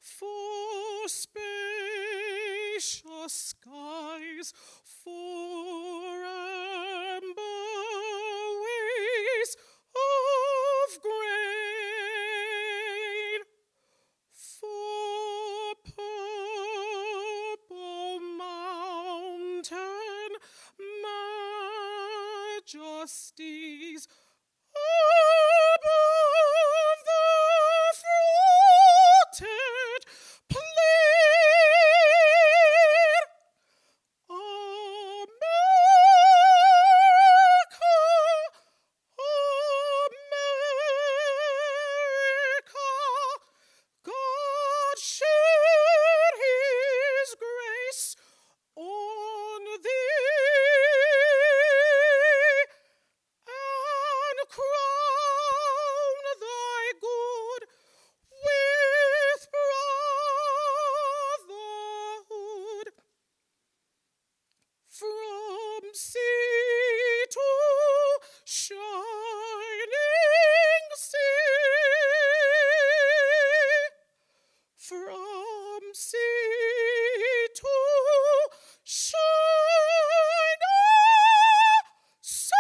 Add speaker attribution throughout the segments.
Speaker 1: for spacious skies, for amber ways of grain, for purple mountain majesties above the fruited plain. America, America, God shed his grace on thee, and crown thy good with brotherhood. From sea to shining sea, from sea to shining sea.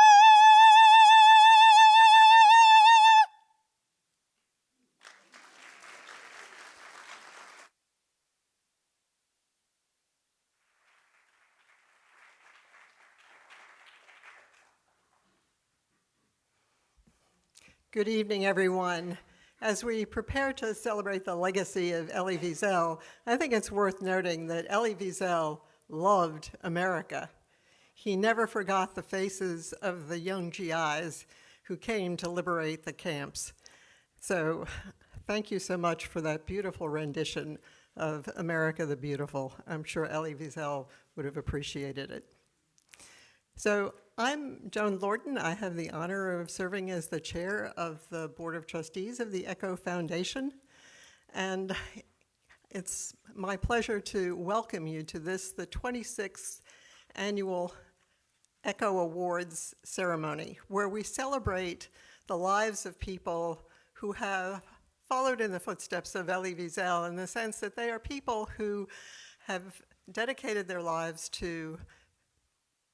Speaker 2: Good evening, everyone. As we prepare to celebrate the legacy of Elie Wiesel, I think it's worth noting that Elie Wiesel loved America. He never forgot the faces of the young GIs who came to liberate the camps. So thank you so much for that beautiful rendition of America the Beautiful. I'm sure Elie Wiesel would have appreciated it. So I'm Joan Lorton. I have the honor of serving as the chair of the Board of Trustees of the Echo Foundation. And it's my pleasure to welcome you to this, the 26th annual Echo Awards ceremony, where we celebrate the lives of people who have followed in the footsteps of Elie Wiesel in the sense that they are people who have dedicated their lives to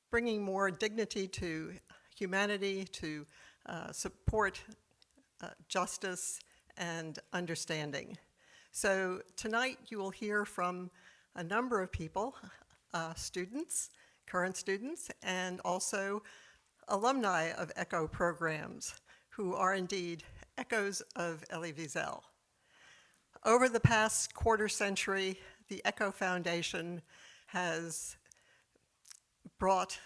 Speaker 2: bringing more dignity to humanity, to support justice and understanding. So tonight you will hear from a number of people, students, current students, and also alumni of Echo programs who are indeed echoes of Elie Wiesel. Over the past quarter century, the Echo Foundation has brought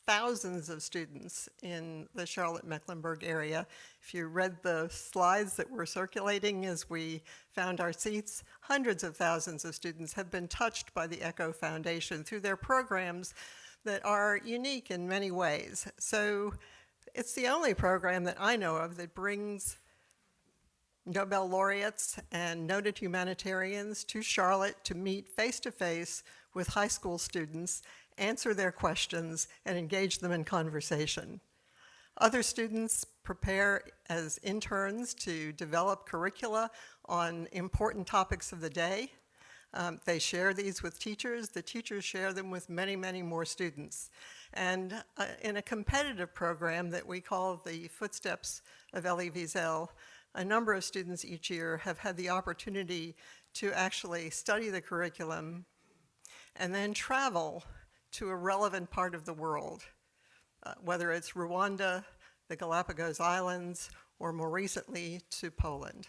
Speaker 2: thousands of students in the Charlotte-Mecklenburg area. If you read the slides that were circulating as we found our seats, hundreds of thousands of students have been touched by the Echo Foundation through their programs that are unique in many ways. So it's the only program that I know of that brings Nobel laureates and noted humanitarians to Charlotte to meet face-to-face with high school students, answer their questions, and engage them in conversation. Other students prepare as interns to develop curricula on important topics of the day. They share these with teachers. The teachers share them with many, many more students. And in a competitive program that we call the Footsteps of Elie Wiesel, a number of students each year have had the opportunity to actually study the curriculum and then travel to a relevant part of the world, whether it's Rwanda, the Galapagos Islands, or more recently to Poland.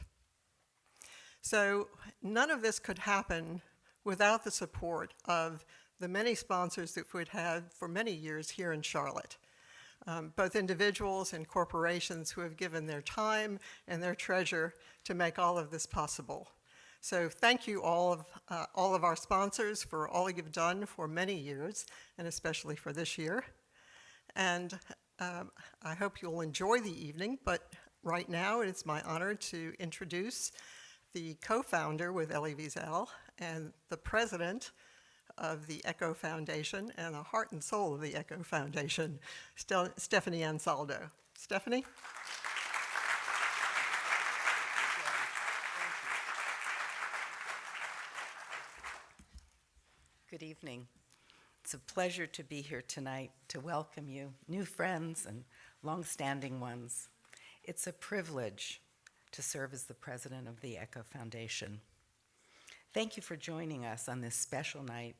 Speaker 2: So none of this could happen without the support of the many sponsors that we've had for many years here in Charlotte, both individuals and corporations who have given their time and their treasure to make all of this possible. So thank you all of our sponsors for all you've done for many years, and especially for this year. And I hope you'll enjoy the evening, but right now it's my honor to introduce the co-founder with Elie Wiesel and the president of the Echo Foundation and the heart and soul of the Echo Foundation, Stephanie Ansaldo. Stephanie?
Speaker 3: Good evening. It's a pleasure to be here tonight to welcome you, new friends and longstanding ones. It's a privilege to serve as the president of the Echo Foundation. Thank you for joining us on this special night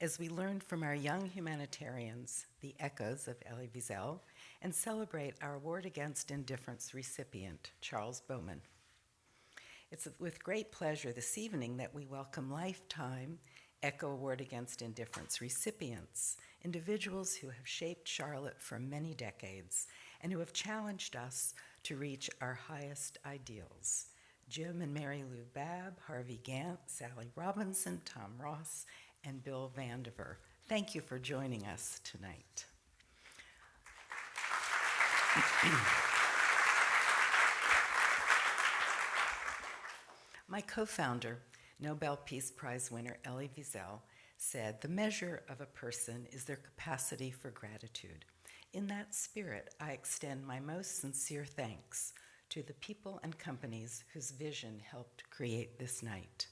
Speaker 3: as we learn from our young humanitarians, the Echoes of Elie Wiesel, and celebrate our Award Against Indifference recipient, Charles Bowman. It's with great pleasure this evening that we welcome lifetime Echo Award Against Indifference recipients, individuals who have shaped Charlotte for many decades and who have challenged us to reach our highest ideals. Jim and Mary Lou Babb, Harvey Gantt, Sally Robinson, Tom Ross, and Bill Vandiver. Thank you for joining us tonight. My co-founder, Nobel Peace Prize winner Elie Wiesel, said, "The measure of a person is their capacity for gratitude. In that spirit, I extend my most sincere thanks to the people and companies whose vision helped create this night.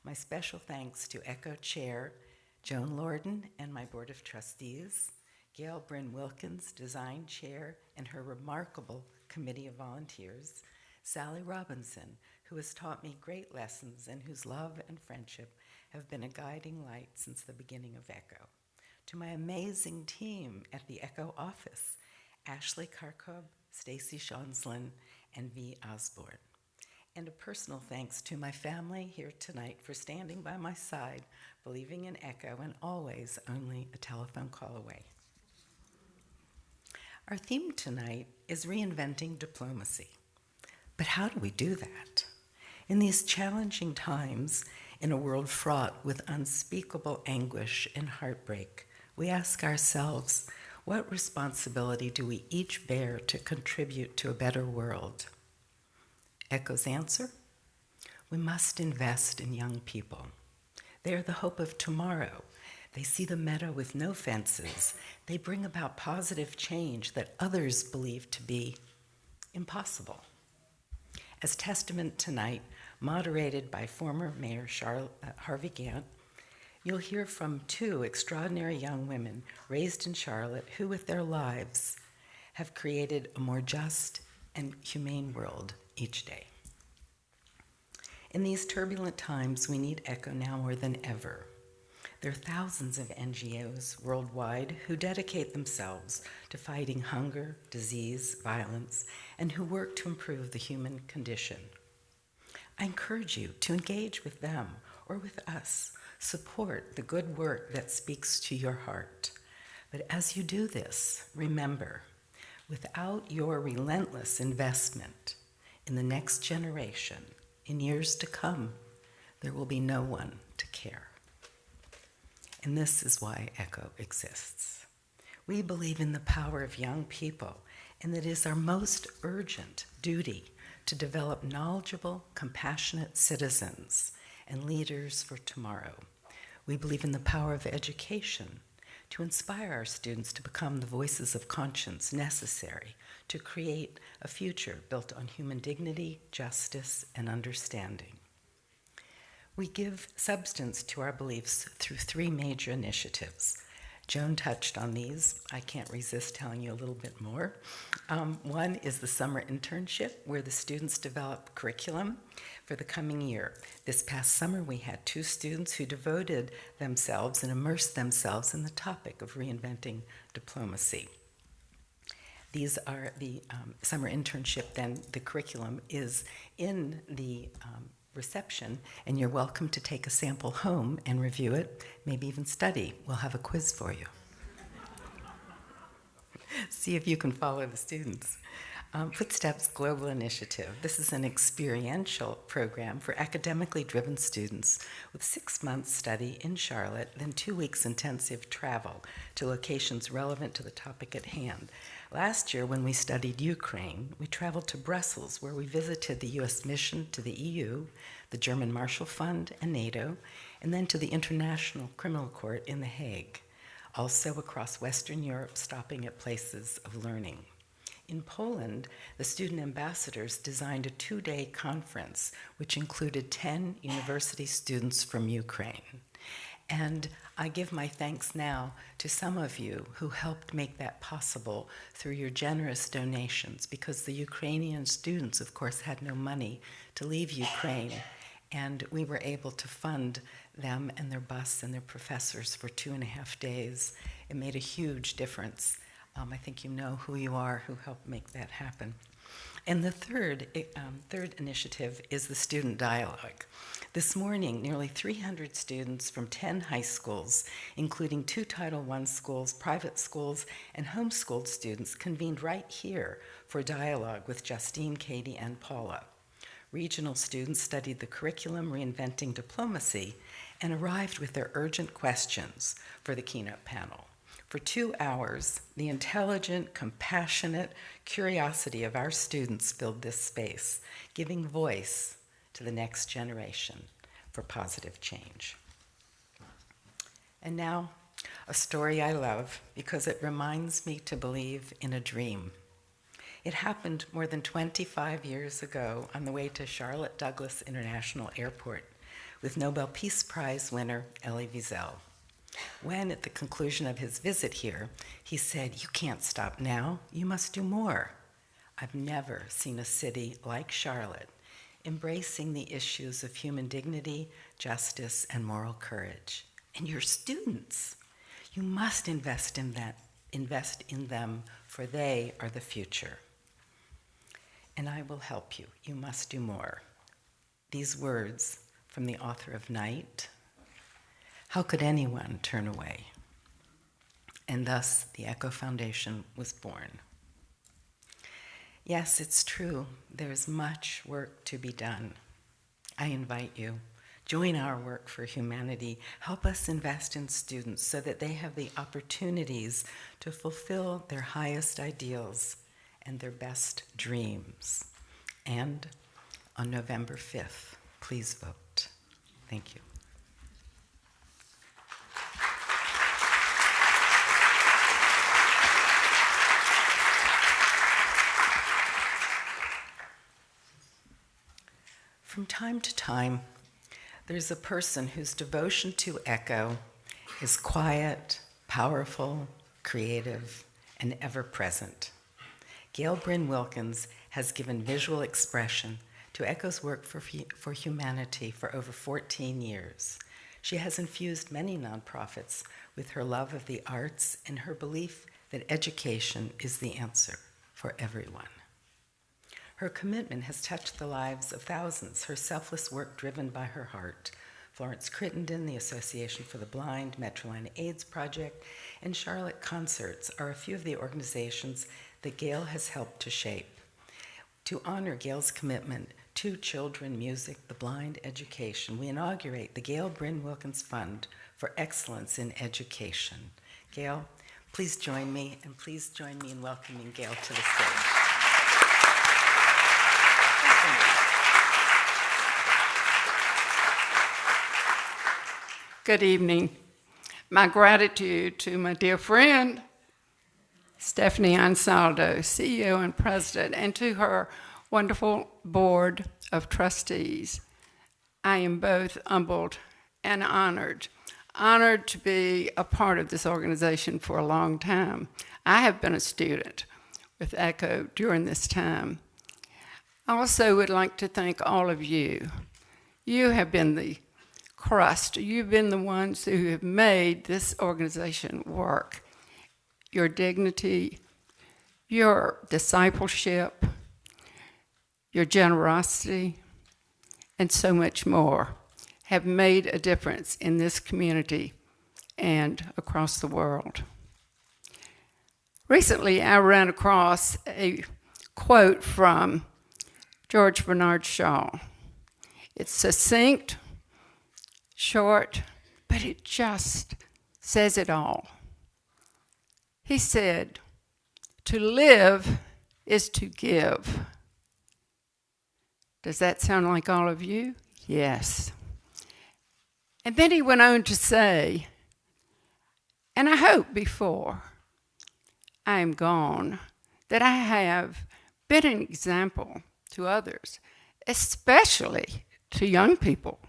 Speaker 3: My special thanks to Echo Chair Joan Lorden and my Board of Trustees, Gail Bryn Wilkins, Design Chair, and her remarkable committee of volunteers, Sally Robinson, who has taught me great lessons and whose love and friendship have been a guiding light since the beginning of Echo. To my amazing team at the Echo office, Ashley Karkob, Stacy Schonslin, and V. Osborne. And a personal thanks to my family here tonight for standing by my side, believing in Echo, and always only a telephone call away. Our theme tonight is reinventing diplomacy. But how do we do that? In these challenging times, in a world fraught with unspeakable anguish and heartbreak, we ask ourselves, what responsibility do we each bear to contribute to a better world? Echo's answer? We must invest in young people. They are the hope of tomorrow. They see the meadow with no fences. They bring about positive change that others believe to be impossible. As testament tonight, moderated by former Mayor Harvey Gantt, you'll hear from two extraordinary young women raised in Charlotte who, with their lives, have created a more just and humane world each day. In these turbulent times, we need Echo now more than ever. There are thousands of NGOs worldwide who dedicate themselves to fighting hunger, disease, violence, and who work to improve the human condition. I encourage you to engage with them or with us. Support the good work that speaks to your heart. But as you do this, remember, without your relentless investment in the next generation, in years to come, there will be no one to care. And this is why Echo exists. We believe in the power of young people, and that it is our most urgent duty to develop knowledgeable, compassionate citizens and leaders for tomorrow. We believe in the power of education to inspire our students to become the voices of conscience necessary to create a future built on human dignity, justice, and understanding. We give substance to our beliefs through three major initiatives. Joan touched on these. I can't resist telling you a little bit more. One is the summer internship, where the students develop curriculum for the coming year. This past summer, we had 2 students who devoted themselves and immersed themselves in the topic of reinventing diplomacy. These are the summer internship, then the curriculum is in the reception, and you're welcome to take a sample home and review it, maybe even study. We'll have a quiz for you. See if you can follow the students. Footsteps Global Initiative. This is an experiential program for academically driven students with 6 months study in Charlotte, then 2 weeks intensive travel to locations relevant to the topic at hand. Last year, when we studied Ukraine, we traveled to Brussels, where we visited the U.S. mission to the EU, the German Marshall Fund, and NATO, and then to the International Criminal Court in The Hague. Also across Western Europe, stopping at places of learning. In Poland, the student ambassadors designed a 2-day conference, which included 10 university students from Ukraine. And I give my thanks now to some of you who helped make that possible through your generous donations, because the Ukrainian students, of course, had no money to leave Ukraine, and we were able to fund them and their bus and their professors for 2.5 days. It made a huge difference. I think you know who you are who helped make that happen. And the third initiative is the student dialogue. This morning, nearly 300 students from 10 high schools, including 2 Title I schools, private schools, and homeschooled students, convened right here for dialogue with Justine, Katie, and Paula. Regional students studied the curriculum Reinventing Diplomacy and arrived with their urgent questions for the keynote panel. For 2 hours, the intelligent, compassionate curiosity of our students filled this space, giving voice to the next generation for positive change. And now, a story I love because it reminds me to believe in a dream. It happened more than 25 years ago on the way to Charlotte Douglas International Airport with Nobel Peace Prize winner Elie Wiesel. When, at the conclusion of his visit here, he said, "You can't stop now, you must do more." I've never seen a city like Charlotte embracing the issues of human dignity, justice, and moral courage. And your students, you must invest in them, for they are the future. And I will help you. You must do more. These words from the author of Night. How could anyone turn away? And thus, the Echo Foundation was born. Yes, it's true. There's much work to be done. I invite you. Join our work for humanity. Help us invest in students so that they have the opportunities to fulfill their highest ideals and their best dreams. And on November 5th, please vote. Thank you. From time to time, there's a person whose devotion to Echo is quiet, powerful, creative, and ever-present. Gail Bryn Wilkins has given visual expression to Echo's work for humanity for over 14 years. She has infused many nonprofits with her love of the arts and her belief that education is the answer for everyone. Her commitment has touched the lives of thousands, her selfless work driven by her heart. Florence Crittenden, the Association for the Blind, Metroline AIDS Project, and Charlotte Concerts are a few of the organizations that Gail has helped to shape. To honor Gail's commitment to children, music, the blind, education, we inaugurate the Gail Bryn Wilkins Fund for Excellence in Education. Gail, please join me, and please join me in welcoming Gail to the stage.
Speaker 4: Good evening. My gratitude to my dear friend, Stephanie Ansaldo, CEO and President, and to her wonderful board of trustees. I am both humbled and honored. Honored to be a part of this organization for a long time. I have been a student with Echo during this time. I also would like to thank all of you. You have been the crust. You've been the ones who have made this organization work. Your dignity, your discipleship, your generosity, and so much more have made a difference in this community and across the world. Recently, I ran across a quote from George Bernard Shaw. It's succinct, short, but it just says it all. He said, "To live is to give." Does that sound like all of you? Yes. And then he went on to say, and I hope before I am gone, that I have been an example to others, especially to young people.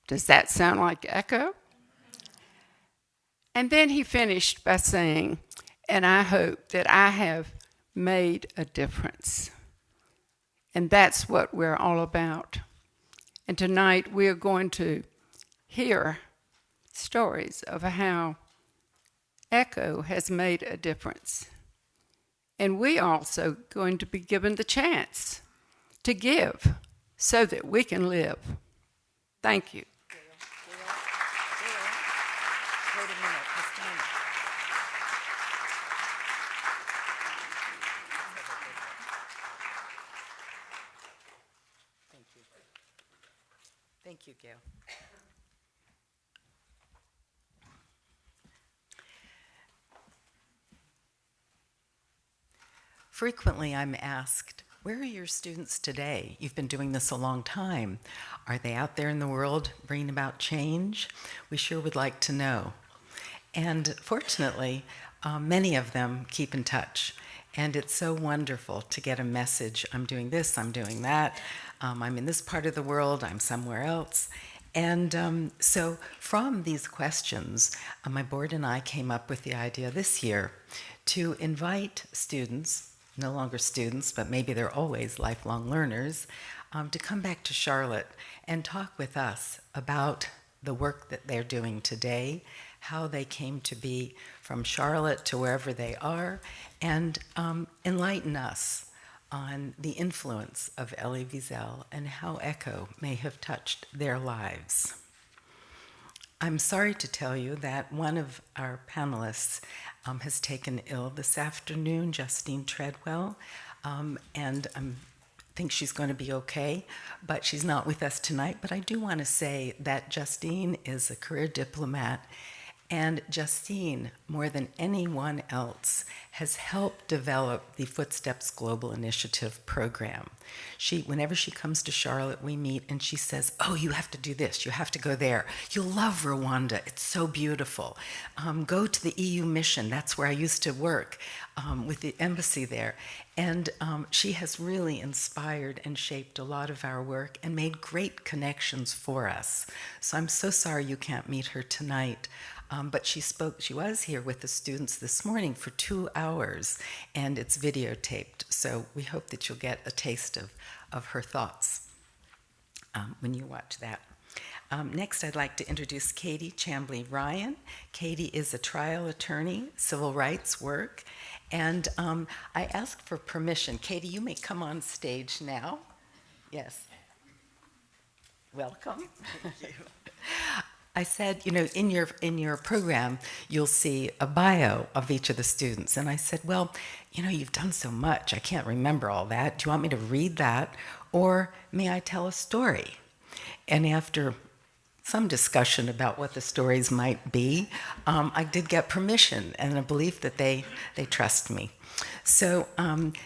Speaker 4: Does that sound like Echo? And then he finished by saying, and I hope that I have made a difference. And that's what we're all about. And tonight we are going to hear stories of how Echo has made a difference. And we are also going to be given the chance to give so that we can live. Thank you.
Speaker 3: Wait a minute, Justine. Thank you. Thank you, Gail. Frequently, I'm asked, where are your students today? You've been doing this a long time. Are they out there in the world bringing about change? We sure would like to know. And fortunately, many of them keep in touch. And it's so wonderful to get a message. I'm doing this, I'm doing that. I'm in this part of the world, I'm somewhere else. And so from these questions, my board and I came up with the idea this year to invite students, no longer students, but maybe they're always lifelong learners, to come back to Charlotte and talk with us about the work that they're doing today, how they came to be from Charlotte to wherever they are, and enlighten us on the influence of Elie Wiesel and how Echo may have touched their lives. I'm sorry to tell you that one of our panelists has taken ill this afternoon, Justine Treadwell, and I think she's going to be okay, but she's not with us tonight. But I do want to say that Justine is a career diplomat, and Justine, more than anyone else, has helped develop the Footsteps Global Initiative program. Whenever she comes to Charlotte, we meet, and she says, oh, you have to do this, you have to go there. You'll love Rwanda, it's so beautiful. Go to the EU mission, that's where I used to work with the embassy there. And she has really inspired and shaped a lot of our work and made great connections for us. So I'm so sorry you can't meet her tonight. But she was here with the students this morning for 2 hours, and it's videotaped. So we hope that you'll get a taste of her thoughts when you watch that. Next, I'd like to introduce Katie Chamblee-Ryan. Katie is a trial attorney, civil rights work, and I asked for permission. Katie, you may come on stage now. Yes. Welcome. Thank you. I said, in your program, you'll see a bio of each of the students. And I said, well, you've done so much. I can't remember all that. Do you want me to read that? Or may I tell a story? And after some discussion about what the stories might be, I did get permission and a belief that they trust me. So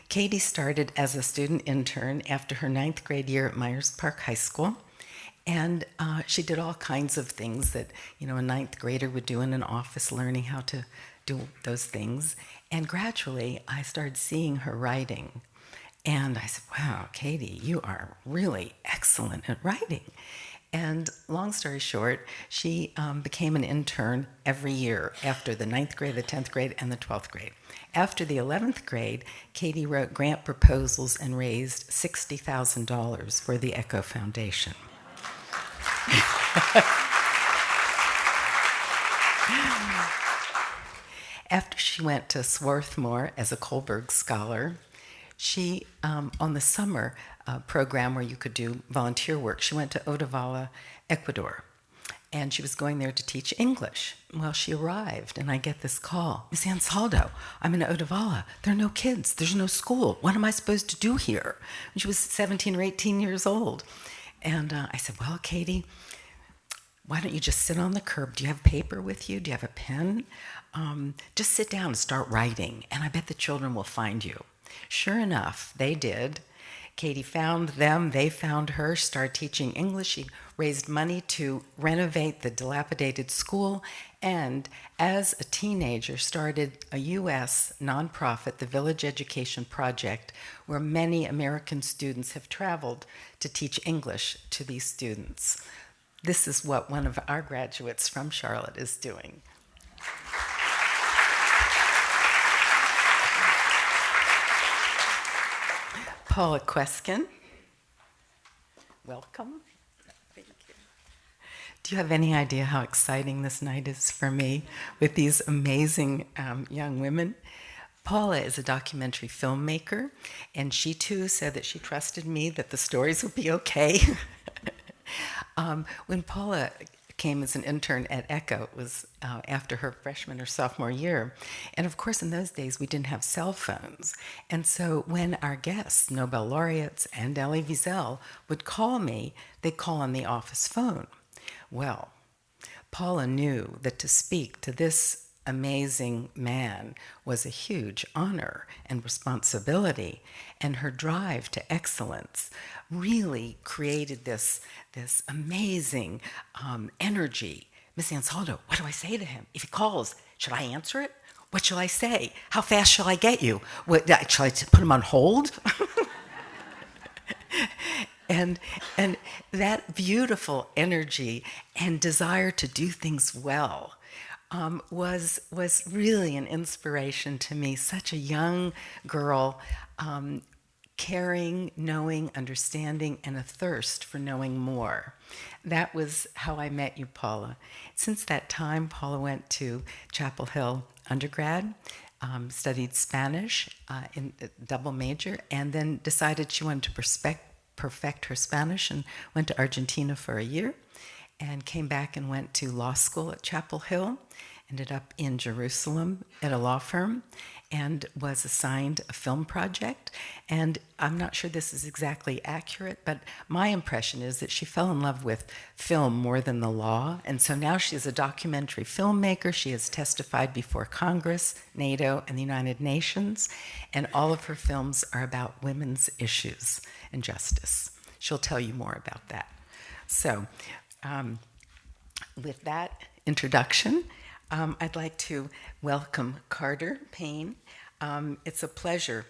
Speaker 3: Katie started as a student intern after her 9th grade year at Myers Park High School. And she did all kinds of things that, a 9th grader would do in an office, learning how to do those things. And gradually, I started seeing her writing. And I said, wow, Katie, you are really excellent at writing. And long story short, she became an intern every year after the 9th grade, the 10th grade, and the 12th grade. After the 11th grade, Katie wrote grant proposals and raised $60,000 for the Echo Foundation. After she went to Swarthmore as a Kohlberg Scholar, she, on the summer program where you could do volunteer work, she went to Otavala, Ecuador, and she was going there to teach English. Well, she arrived, and I get this call, Miss Ansaldo, I'm in Otavala. There are no kids. There's no school. What am I supposed to do here? And she was 17 or 18 years old. And I said, well, Katie, why don't you just sit on the curb? Do you have paper with you? Do you have a pen? Just sit down and start writing, and I bet the children will find you. Sure enough, they did. Katie found them, they found her, started teaching English. She raised money to renovate the dilapidated school, and as a teenager started a U.S. nonprofit, the Village Education Project, where many American students have traveled to teach English to these students. This is what one of our graduates from Charlotte is doing. Paula Kweskin. Welcome. Thank you. Do you have any idea how exciting this night is for me with these amazing young women? Paula is a documentary filmmaker, and she too said that she trusted me, that the stories would be okay. When Paula came as an intern at Echo, it was after her freshman or sophomore year. And of course, in those days, we didn't have cell phones. And so when our guests, Nobel laureates and Elie Wiesel, would call me, they'd call on the office phone. Well, Paula knew that to speak to this amazing man was a huge honor and responsibility, and her drive to excellence really created this amazing energy. Miss Ansaldo, what do I say to him? If he calls, should I answer it? What shall I say? How fast shall I get you? Shall I put him on hold? And that beautiful energy and desire to do things well was really an inspiration to me. Such a young girl, caring, knowing, understanding, and a thirst for knowing more. That was how I met you, Paula. Since that time, Paula went to Chapel Hill undergrad, studied Spanish in double major, and then decided she wanted to perfect her Spanish and went to Argentina for a year and came back and went to law school at Chapel Hill, ended up in Jerusalem at a law firm, and was assigned a film project. And I'm not sure this is exactly accurate, but my impression is that she fell in love with film more than the law. And so now she's a documentary filmmaker. She has testified before Congress, NATO, and the United Nations. And all of her films are about women's issues and justice. She'll tell you more about that. So with that introduction, I'd like to welcome Carter Payne. It's a pleasure,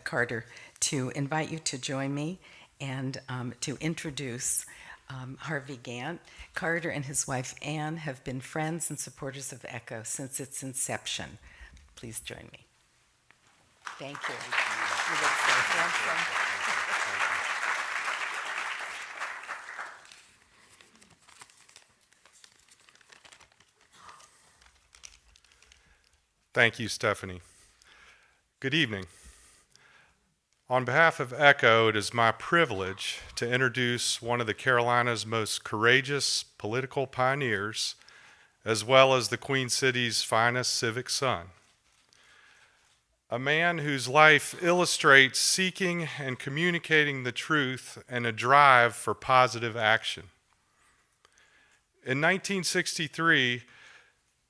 Speaker 3: Carter, to invite you to join me and to introduce Harvey Gantt. Carter and his wife Anne have been friends and supporters of Echo since its inception. Please join me. Thank you. You look so handsome.
Speaker 5: Thank you, Stephanie. Good evening. On behalf of Echo, it is my privilege to introduce one of the Carolinas' most courageous political pioneers, as well as the Queen City's finest civic son. A man whose life illustrates seeking and communicating the truth and a drive for positive action. In 1963,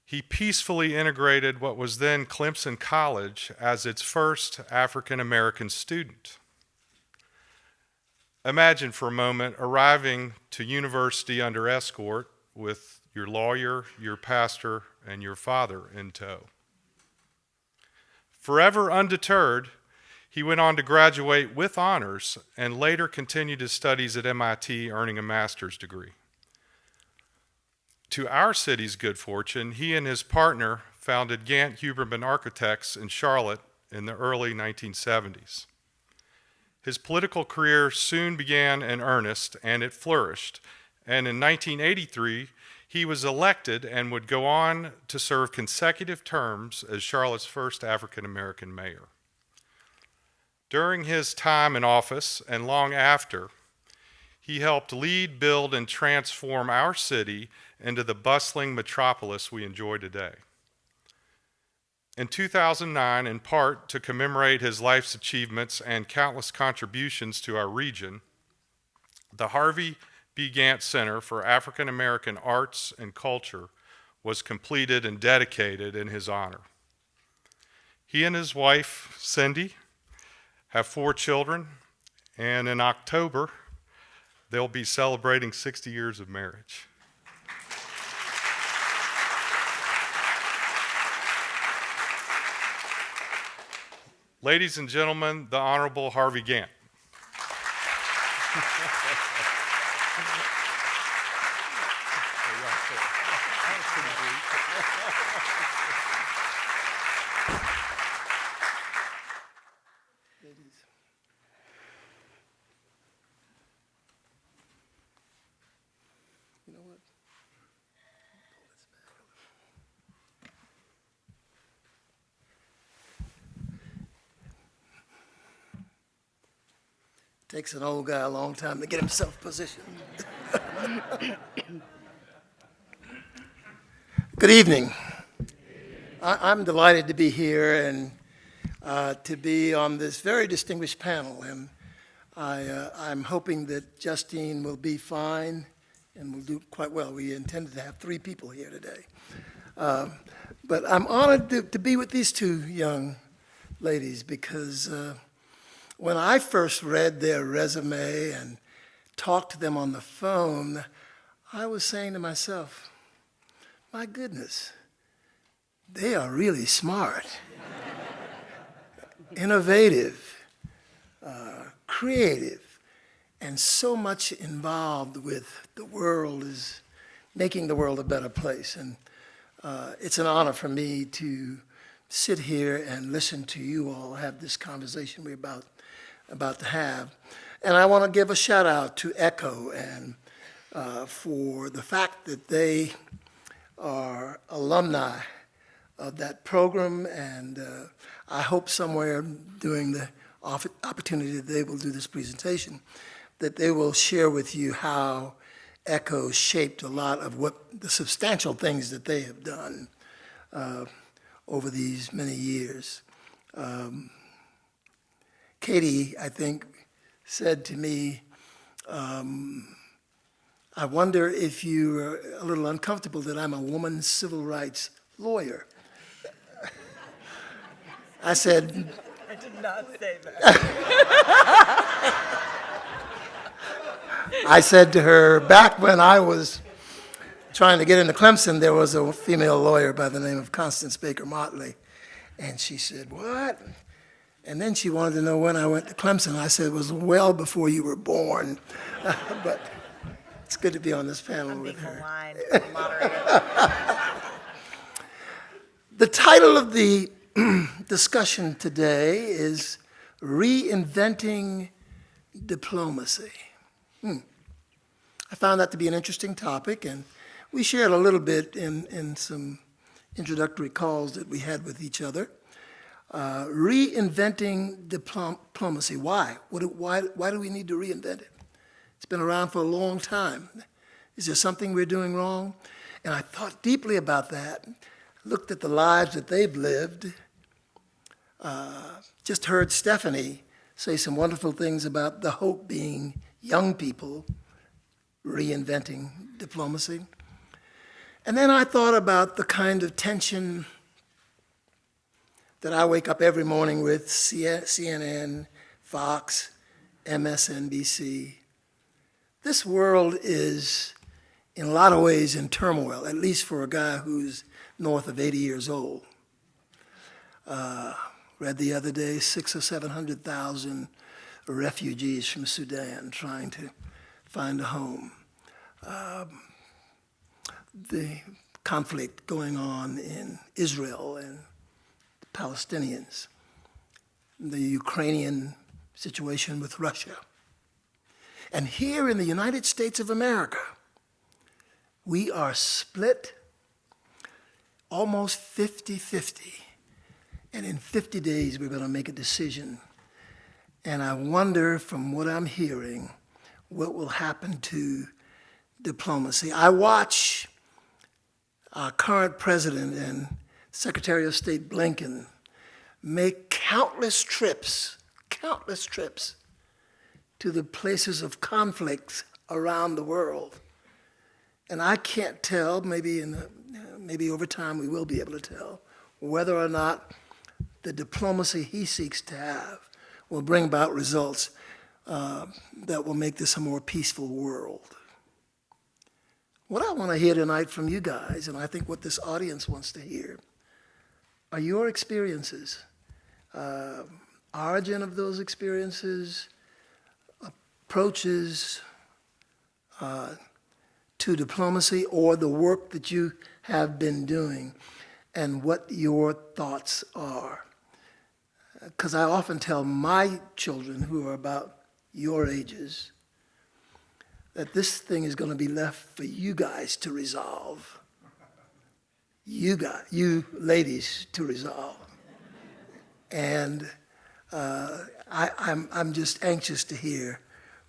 Speaker 5: he peacefully integrated what was then Clemson College as its first African-American student. Imagine for a moment arriving to university under escort with your lawyer, your pastor, and your father in tow. Forever undeterred, he went on to graduate with honors and later continued his studies at MIT, earning a master's degree. To our city's good fortune, he and his partner founded Gantt Huberman Architects in Charlotte in the early 1970s. His political career soon began in earnest, and it flourished. And in 1983, he was elected and would go on to serve consecutive terms as Charlotte's first African-American mayor. During his time in office and long after, he helped lead, build, and transform our city into the bustling metropolis we enjoy today. In 2009, in part to commemorate his life's achievements and countless contributions to our region, the Harvey B. Gantt Center for African American Arts and Culture was completed and dedicated in his honor. He and his wife, Cindy, have 4 children, and in October, they'll be celebrating 60 years of marriage. Ladies and gentlemen, the Honorable Harvey Gantt.
Speaker 6: Takes an old guy a long time to get himself positioned. Good evening. I'm delighted to be here and to be on this very distinguished panel. And I'm hoping that Justine will be fine and will do quite well. We intended to have 3 people here today. But I'm honored to be with these 2 young ladies because when I first read their resume and talked to them on the phone, I was saying to myself, my goodness, they are really smart, innovative, creative, and so much involved with the world is making the world a better place. And it's an honor for me to sit here and listen to you all have this conversation we're about to have. And I want to give a shout out to Echo and for the fact that they are alumni of that program, and I hope somewhere during the opportunity that they will do this presentation that they will share with you how Echo shaped a lot of what the substantial things that they have done over these many years. Katie, I think, said to me, I wonder if you're a little uncomfortable that I'm a woman civil rights lawyer. I said,
Speaker 2: I did not say that.
Speaker 6: I said to her, back when I was trying to get into Clemson, there was a female lawyer by the name of Constance Baker Motley. And she said, what? And then she wanted to know when I went to Clemson. I said, it was well before you were born. But it's good to be on this panel with her. The title of the discussion today is Reinventing Diplomacy. I found that to be an interesting topic, and we shared a little bit in some introductory calls that we had with each other. Reinventing diplomacy. Why? Why do we need to reinvent it? It's been around for a long time. Is there something we're doing wrong? And I thought deeply about that, looked at the lives that they've lived, just heard Stephanie say some wonderful things about the hope being young people reinventing diplomacy. And then I thought about the kind of tension that I wake up every morning with, CNN, Fox, MSNBC. This world is, in a lot of ways, in turmoil, at least for a guy who's north of 80 years old. Read the other day, 600,000 or 700,000 refugees from Sudan trying to find a home. The conflict going on in Israel and the Palestinians, the Ukrainian situation with Russia. And here in the United States of America, we are split almost 50-50. And in 50 days, we're going to make a decision. And I wonder, from what I'm hearing, what will happen to diplomacy. I watch our current president and Secretary of State Blinken make countless trips to the places of conflict around the world. And I can't tell, maybe over time we will be able to tell, whether or not the diplomacy he seeks to have will bring about results that will make this a more peaceful world. What I want to hear tonight from you guys, and I think what this audience wants to hear, are your experiences, origin of those experiences, approaches to diplomacy, or the work that you have been doing, and what your thoughts are. Because I often tell my children, who are about your ages, that this thing is going to be left for you guys to resolve. You ladies to resolve. And I'm just anxious to hear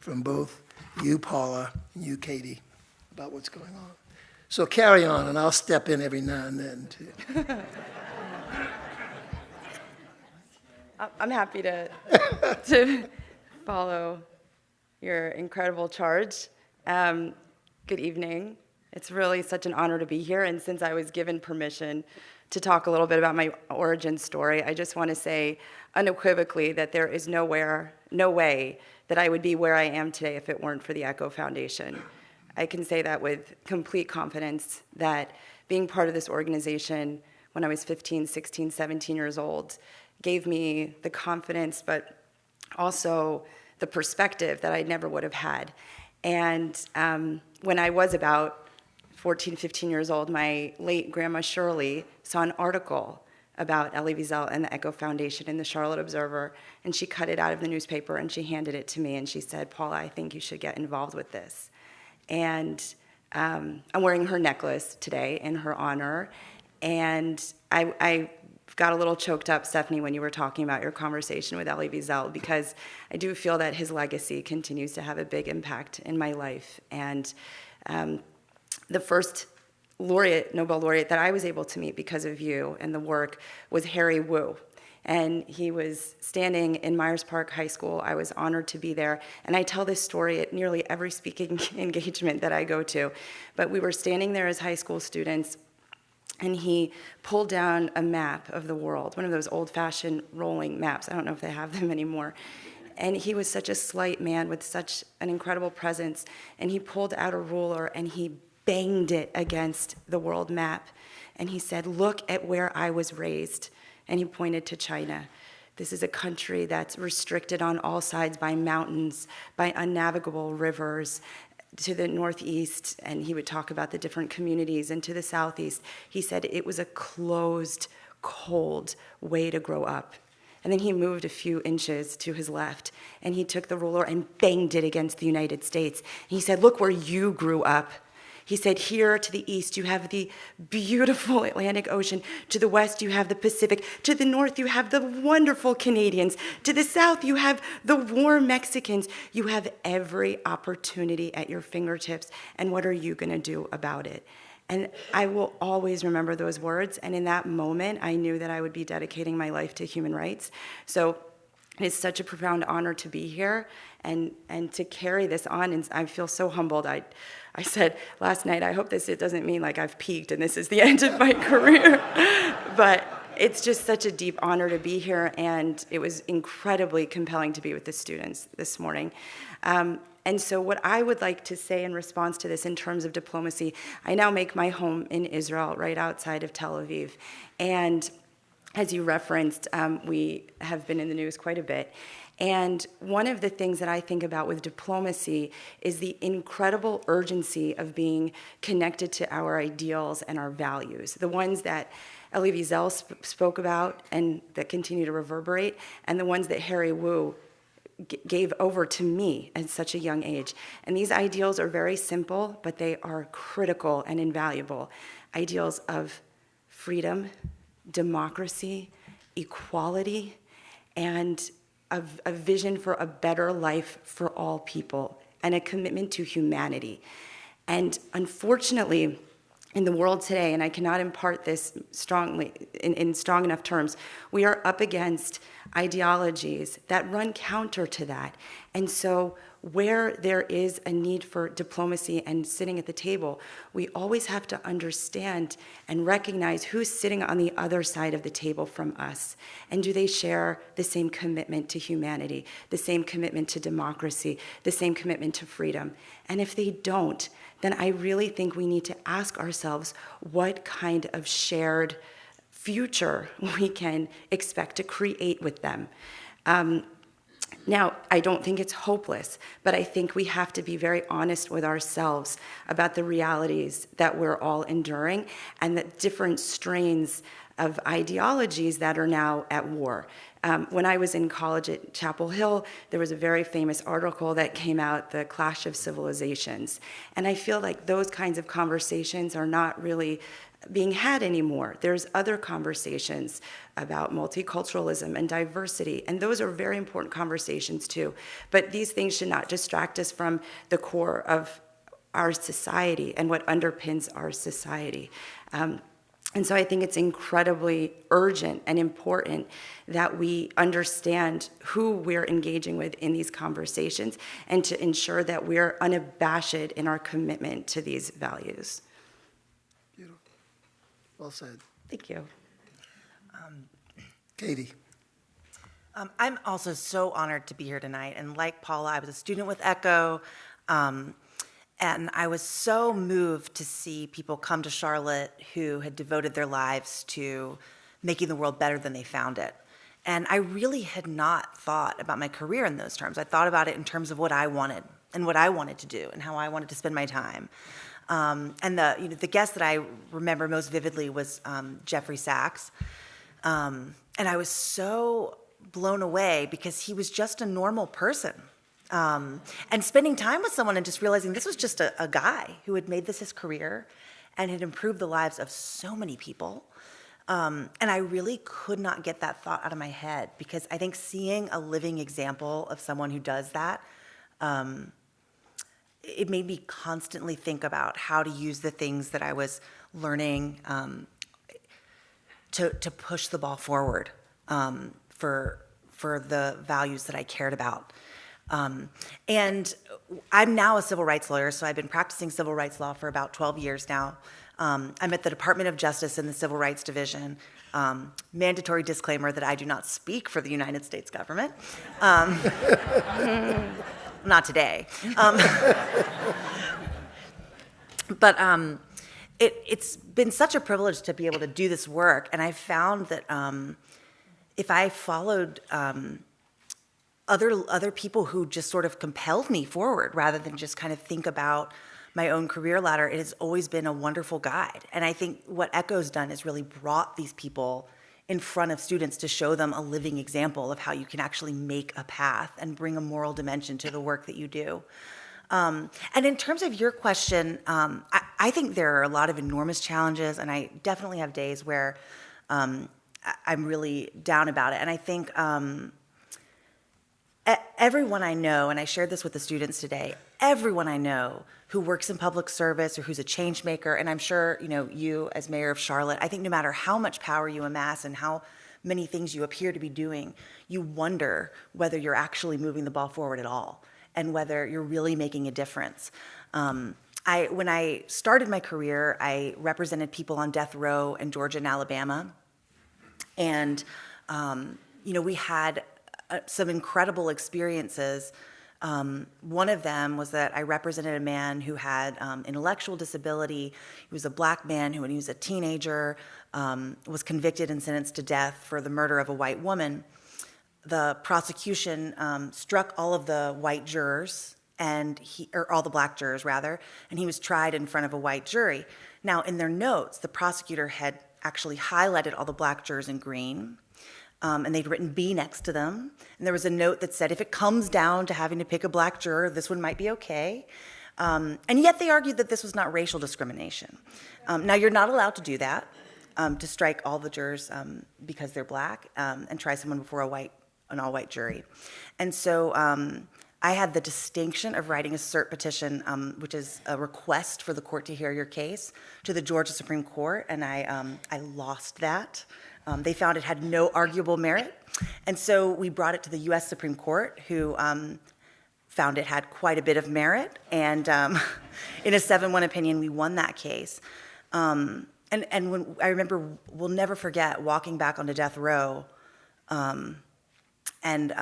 Speaker 6: from both you, Paula, and you, Katie, about what's going on. So carry on, and I'll step in every now and then, too.
Speaker 7: I'm happy to follow your incredible charge. Good evening. It's really such an honor to be here, and since I was given permission to talk a little bit about my origin story, I just want to say unequivocally that there is no way that I would be where I am today if it weren't for the Echo Foundation. I can say that with complete confidence that being part of this organization when I was 15, 16, 17 years old gave me the confidence, but also the perspective that I never would have had. And when I was about 14, 15 years old, my late grandma Shirley saw an article about Elie Wiesel and the Echo Foundation in the Charlotte Observer, and she cut it out of the newspaper and she handed it to me and she said, "Paula, I think you should get involved with this." And I'm wearing her necklace today in her honor, and I got a little choked up, Stephanie, when you were talking about your conversation with Elie Wiesel, because I do feel that his legacy continues to have a big impact in my life. And the first Nobel laureate that I was able to meet because of you and the work was Harry Wu. And he was standing in Myers Park High School. I was honored to be there. And I tell this story at nearly every speaking engagement that I go to. But we were standing there as high school students, and he pulled down a map of the world, one of those old-fashioned rolling maps. I don't know if they have them anymore. And he was such a slight man with such an incredible presence. And he pulled out a ruler and he banged it against the world map. And he said, "Look at where I was raised." And he pointed to China. This is a country that's restricted on all sides by mountains, by unnavigable rivers. To the northeast, and he would talk about the different communities, and to the southeast, he said it was a closed, cold way to grow up. And then he moved a few inches to his left, and he took the ruler and banged it against the United States. He said, "Look where you grew up." He said, "Here to the east, you have the beautiful Atlantic Ocean. To the west, you have the Pacific. To the north, you have the wonderful Canadians. To the south, you have the warm Mexicans. You have every opportunity at your fingertips. And what are you going to do about it?" And I will always remember those words. And in that moment, I knew that I would be dedicating my life to human rights. So it is such a profound honor to be here and to carry this on. And I feel so humbled. I said last night, I hope it doesn't mean like I've peaked and this is the end of my career. But it's just such a deep honor to be here, and it was incredibly compelling to be with the students this morning. And so what I would like to say in response to this in terms of diplomacy, I now make my home in Israel, right outside of Tel Aviv. And as you referenced, we have been in the news quite a bit. And one of the things that I think about with diplomacy is the incredible urgency of being connected to our ideals and our values, the ones that Elie Wiesel spoke about and that continue to reverberate, and the ones that Harry Wu gave over to me at such a young age. And these ideals are very simple, but they are critical and invaluable. Ideals of freedom, democracy, equality, and a vision for a better life for all people, and a commitment to humanity. And unfortunately, in the world today, and I cannot impart this strongly in strong enough terms, we are up against ideologies that run counter to that. And so where there is a need for diplomacy and sitting at the table, we always have to understand and recognize who's sitting on the other side of the table from us. And do they share the same commitment to humanity, the same commitment to democracy, the same commitment to freedom? And if they don't, then I really think we need to ask ourselves what kind of shared future we can expect to create with them. Now, I don't think it's hopeless, but I think we have to be very honest with ourselves about the realities that we're all enduring and the different strains of ideologies that are now at war. When I was in college at Chapel Hill, there was a very famous article that came out, The Clash of Civilizations. And I feel like those kinds of conversations are not really being had anymore. There's other conversations about multiculturalism and diversity, and those are very important conversations too. But these things should not distract us from the core of our society and what underpins our society. And so I think it's incredibly urgent and important that we understand who we're engaging with in these conversations and to ensure that we're unabashed in our commitment to these values.
Speaker 6: Beautiful. Well said.
Speaker 7: Thank you.
Speaker 6: Katie.
Speaker 8: I'm also so honored to be here tonight. And like Paula, I was a student with Echo. And I was so moved to see people come to Charlotte who had devoted their lives to making the world better than they found it. And I really had not thought about my career in those terms. I thought about it in terms of what I wanted and what I wanted to do and how I wanted to spend my time. And the guest that I remember most vividly was Jeffrey Sachs. And I was so blown away because he was just a normal person. And spending time with someone and just realizing this was just a guy who had made this his career and had improved the lives of so many people. And I really could not get that thought out of my head because I think seeing a living example of someone who does that, it made me constantly think about how to use the things that I was learning to push the ball forward for the values that I cared about. And I'm now a civil rights lawyer, so I've been practicing civil rights law for about 12 years now. I'm at the Department of Justice in the Civil Rights Division. Mandatory disclaimer that I do not speak for the United States government. Not today. But it's been such a privilege to be able to do this work, and I found that if I followed other people who just sort of compelled me forward rather than just kind of think about my own career ladder, it has always been a wonderful guide. And I think what Echo's done is really brought these people in front of students to show them a living example of how you can actually make a path and bring a moral dimension to the work that you do. And in terms of your question, I think there are a lot of enormous challenges, and I definitely have days where I'm really down about it. And I think everyone I know, and I shared this with the students today, everyone I know who works in public service or who's a change maker, and I'm sure you as mayor of Charlotte, I think no matter how much power you amass and how many things you appear to be doing, you wonder whether you're actually moving the ball forward at all and whether you're really making a difference. When I started my career, I represented people on death row in Georgia and Alabama, and we had some incredible experiences. One of them was that I represented a man who had intellectual disability. He was a black man who, when he was a teenager, was convicted and sentenced to death for the murder of a white woman. The prosecution struck all of the white jurors, or all the black jurors rather, and he was tried in front of a white jury. Now, in their notes, the prosecutor had actually highlighted all the black jurors in green, and they'd written B next to them. And there was a note that said, if it comes down to having to pick a black juror, this one might be okay. And yet they argued that this was not racial discrimination. Now, you're not allowed to do that, to strike all the jurors because they're black and try someone before an all-white jury. And so I had the distinction of writing a cert petition, which is a request for the court to hear your case, to the Georgia Supreme Court, and I lost that. They found it had no arguable merit, and so we brought it to the U.S. Supreme Court, who found it had quite a bit of merit, and in a 7-1 opinion, we won that case. And when I remember, we'll never forget walking back onto death row, and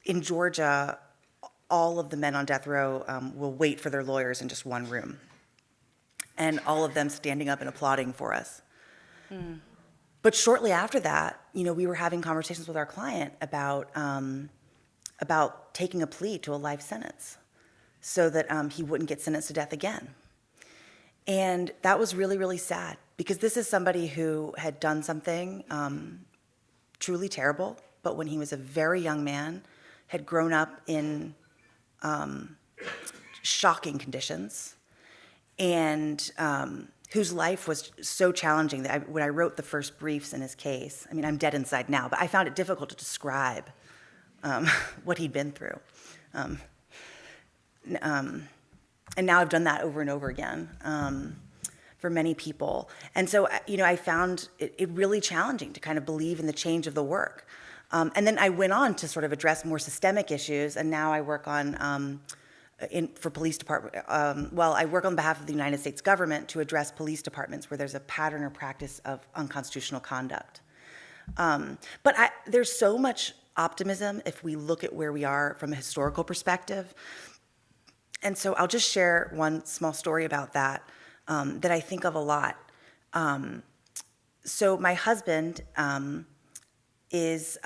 Speaker 8: in Georgia, all of the men on death row will wait for their lawyers in just one room, and all of them standing up and applauding for us. But shortly after that, we were having conversations with our client about taking a plea to a life sentence so that he wouldn't get sentenced to death again. And that was really, really sad, because this is somebody who had done something truly terrible, but when he was a very young man, had grown up in shocking conditions, and whose life was so challenging that when I wrote the first briefs in his case, I mean, I'm dead inside now, but I found it difficult to describe what he'd been through. And now I've done that over and over again for many people. And so, I found it really challenging to kind of believe in the change of the work. And then I went on to sort of address more systemic issues, and now I work on, for police department, I work on behalf of the United States government to address police departments where there's a pattern or practice of unconstitutional conduct. But there's so much optimism if we look at where we are from a historical perspective. And so I'll just share one small story about that that I think of a lot. So my husband his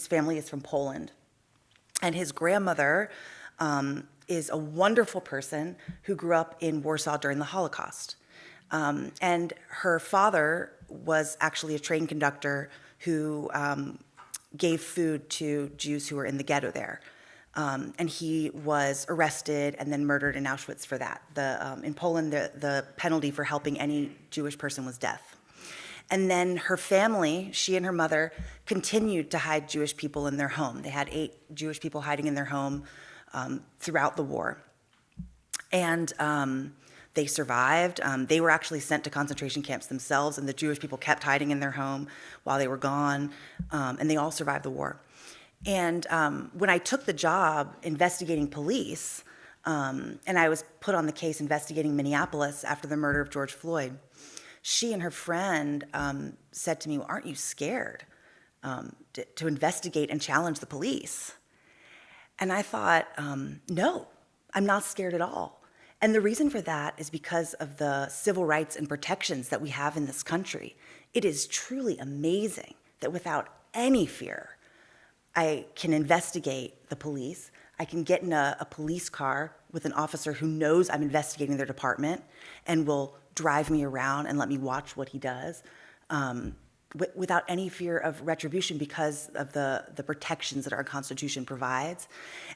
Speaker 8: family is from Poland, and his grandmother is a wonderful person who grew up in Warsaw during the Holocaust. And her father was actually a train conductor who gave food to Jews who were in the ghetto there. And he was arrested and then murdered in Auschwitz for that. In Poland, the penalty for helping any Jewish person was death. And then her family, she and her mother, continued to hide Jewish people in their home. They had 8 Jewish people hiding in their home throughout the war. And they survived. They were actually sent to concentration camps themselves, and the Jewish people kept hiding in their home while they were gone, and they all survived the war. And when I took the job investigating police, and I was put on the case investigating Minneapolis after the murder of George Floyd, she and her friend said to me, well, aren't you scared to investigate and challenge the police? And I thought, no, I'm not scared at all. And the reason for that is because of the civil rights and protections that we have in this country. It is truly amazing that without any fear, I can investigate the police. I can get in a police car with an officer who knows I'm investigating their department and will drive me around and let me watch what he does without any fear of retribution because of the protections that our Constitution provides.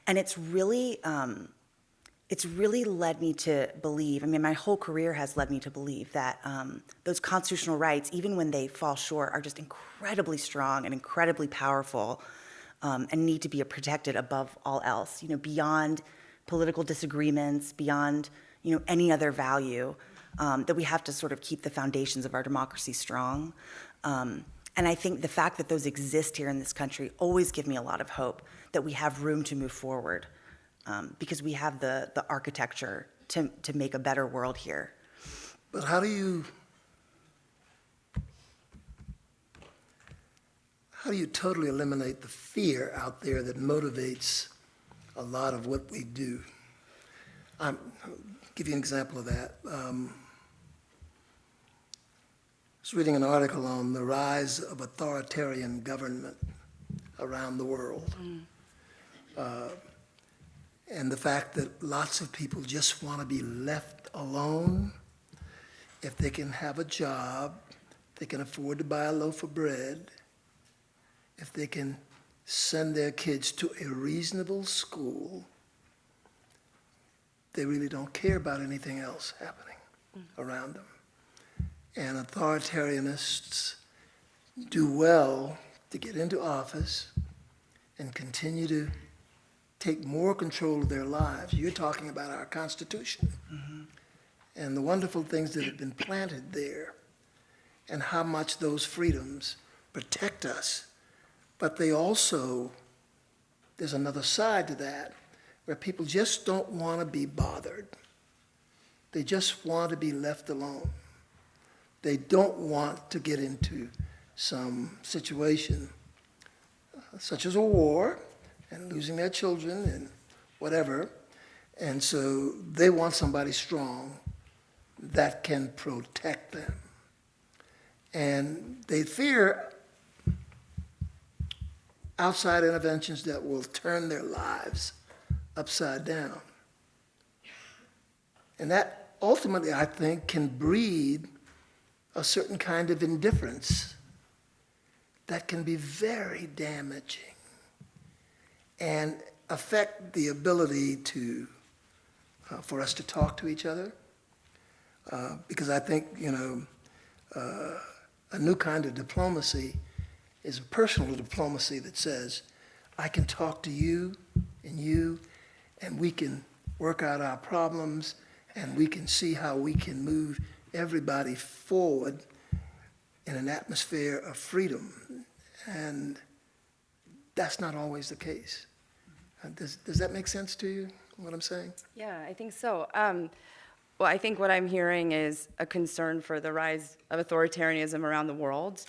Speaker 8: And it's really led me to believe, my whole career has led me to believe that those constitutional rights, even when they fall short, are just incredibly strong and incredibly powerful, and need to be protected above all else, beyond political disagreements, beyond, any other value, that we have to sort of keep the foundations of our democracy strong. And I think the fact that those exist here in this country always give me a lot of hope that we have room to move forward, because we have the architecture to make a better world here.
Speaker 6: But how do you totally eliminate the fear out there that motivates a lot of what we do? I'll give you an example of that. I was reading an article on the rise of authoritarian government around the world. And the fact that lots of people just want to be left alone. If they can have a job, they can afford to buy a loaf of bread, if they can send their kids to a reasonable school, they really don't care about anything else happening around them. And authoritarianists do well to get into office and continue to take more control of their lives. You're talking about our Constitution and the wonderful things that have been planted there and how much those freedoms protect us. But they also, there's another side to that, where people just don't want to be bothered. They just want to be left alone. They don't want to get into some situation such as a war and losing their children and whatever. And so they want somebody strong that can protect them. And they fear outside interventions that will turn their lives upside down. And that ultimately, I think, can breed a certain kind of indifference that can be very damaging and affect the ability to, for us to talk to each other. Because I think, a new kind of diplomacy is a personal diplomacy that says, I can talk to you, and we can work out our problems, and we can see how we can move everybody forward in an atmosphere of freedom. And that's not always the case. Does that make sense to you, what I'm saying?
Speaker 7: Yeah, I think so. Well, I think what I'm hearing is a concern for the rise of authoritarianism around the world.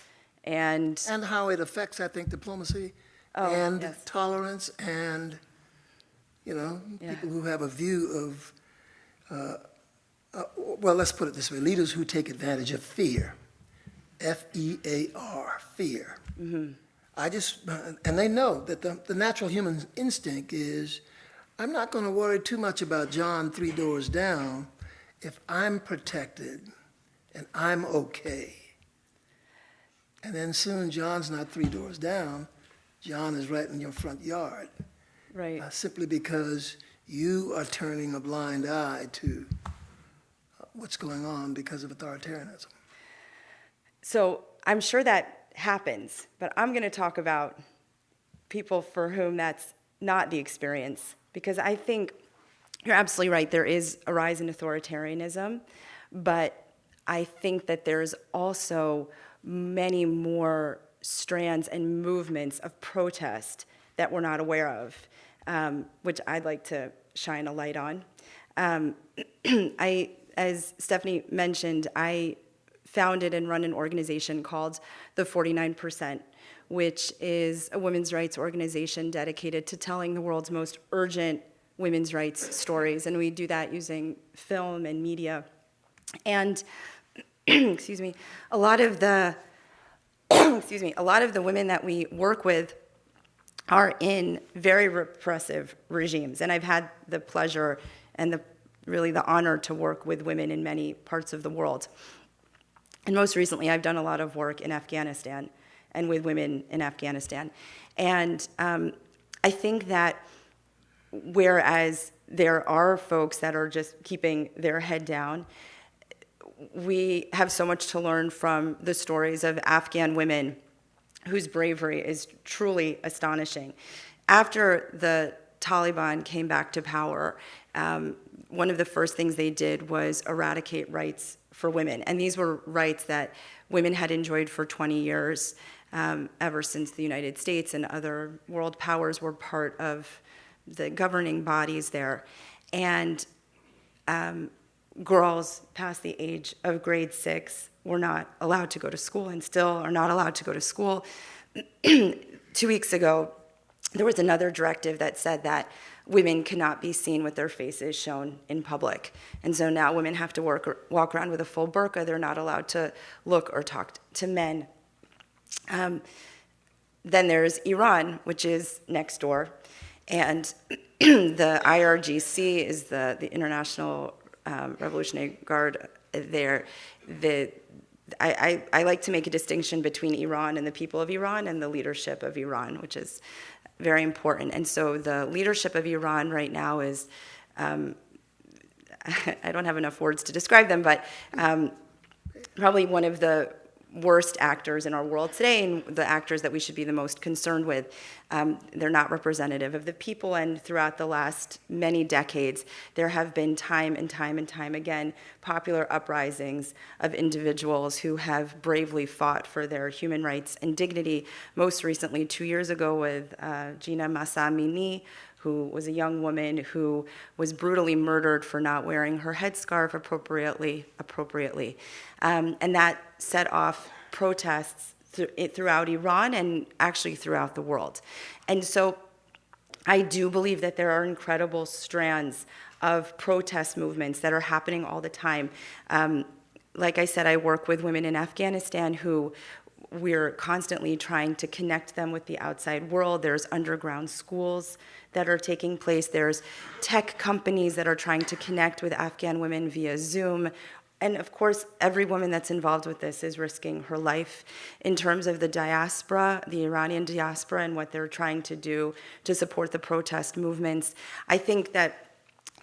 Speaker 7: And
Speaker 6: how it affects, I think, diplomacy and tolerance and, people who have a view of, well, let's put it this way, leaders who take advantage of fear, F-E-A-R, fear. Mm-hmm. And they know that the natural human instinct is, I'm not going to worry too much about John 3 doors down if I'm protected and I'm okay. And then soon John's not 3 doors down, John is right in your front yard.
Speaker 7: Right.
Speaker 6: Simply because you are turning a blind eye to what's going on because of authoritarianism.
Speaker 7: So I'm sure that happens, but I'm going to talk about people for whom that's not the experience, because I think you're absolutely right. There is a rise in authoritarianism, but I think that there's also many more strands and movements of protest that we're not aware of, which I'd like to shine a light on. As Stephanie mentioned, I founded and run an organization called the 49%, which is a women's rights organization dedicated to telling the world's most urgent women's rights stories, and we do that using film and media. And excuse me, a lot of the women that we work with are in very repressive regimes, and I've had the pleasure and really the honor to work with women in many parts of the world. And most recently, I've done a lot of work in Afghanistan and with women in Afghanistan. And I think that whereas there are folks that are just keeping their head down, we have so much to learn from the stories of Afghan women whose bravery is truly astonishing. After the Taliban came back to power, one of the first things they did was eradicate rights for women. And these were rights that women had enjoyed for 20 years, ever since the United States and other world powers were part of the governing bodies there. And girls past the age of grade 6 were not allowed to go to school and still are not allowed to go to school. 2 weeks ago, there was another directive that said that women cannot be seen with their faces shown in public. And so now women have to walk around with a full burqa. They're not allowed to look or talk to men. Then there's Iran, which is next door. And the IRGC is the International Revolutionary Guard there. I like to make a distinction between Iran and the people of Iran and the leadership of Iran, which is very important. And so the leadership of Iran right now is, I don't have enough words to describe them, but probably one of the worst actors in our world today, and the actors that we should be the most concerned with. They're not representative of the people, and throughout the last many decades, there have been time and time and time again popular uprisings of individuals who have bravely fought for their human rights and dignity. Most recently, 2 years ago with Gina Mahsa Amini, who was a young woman who was brutally murdered for not wearing her headscarf appropriately. And that set off protests throughout Iran and actually throughout the world. And so I do believe that there are incredible strands of protest movements that are happening all the time. Like I said, I work with women in Afghanistan who we're constantly trying to connect them with the outside world. There's underground schools that are taking place. There's tech companies that are trying to connect with Afghan women via Zoom. And of course, every woman that's involved with this is risking her life in terms of the diaspora, the Iranian diaspora, and what they're trying to do to support the protest movements. I think that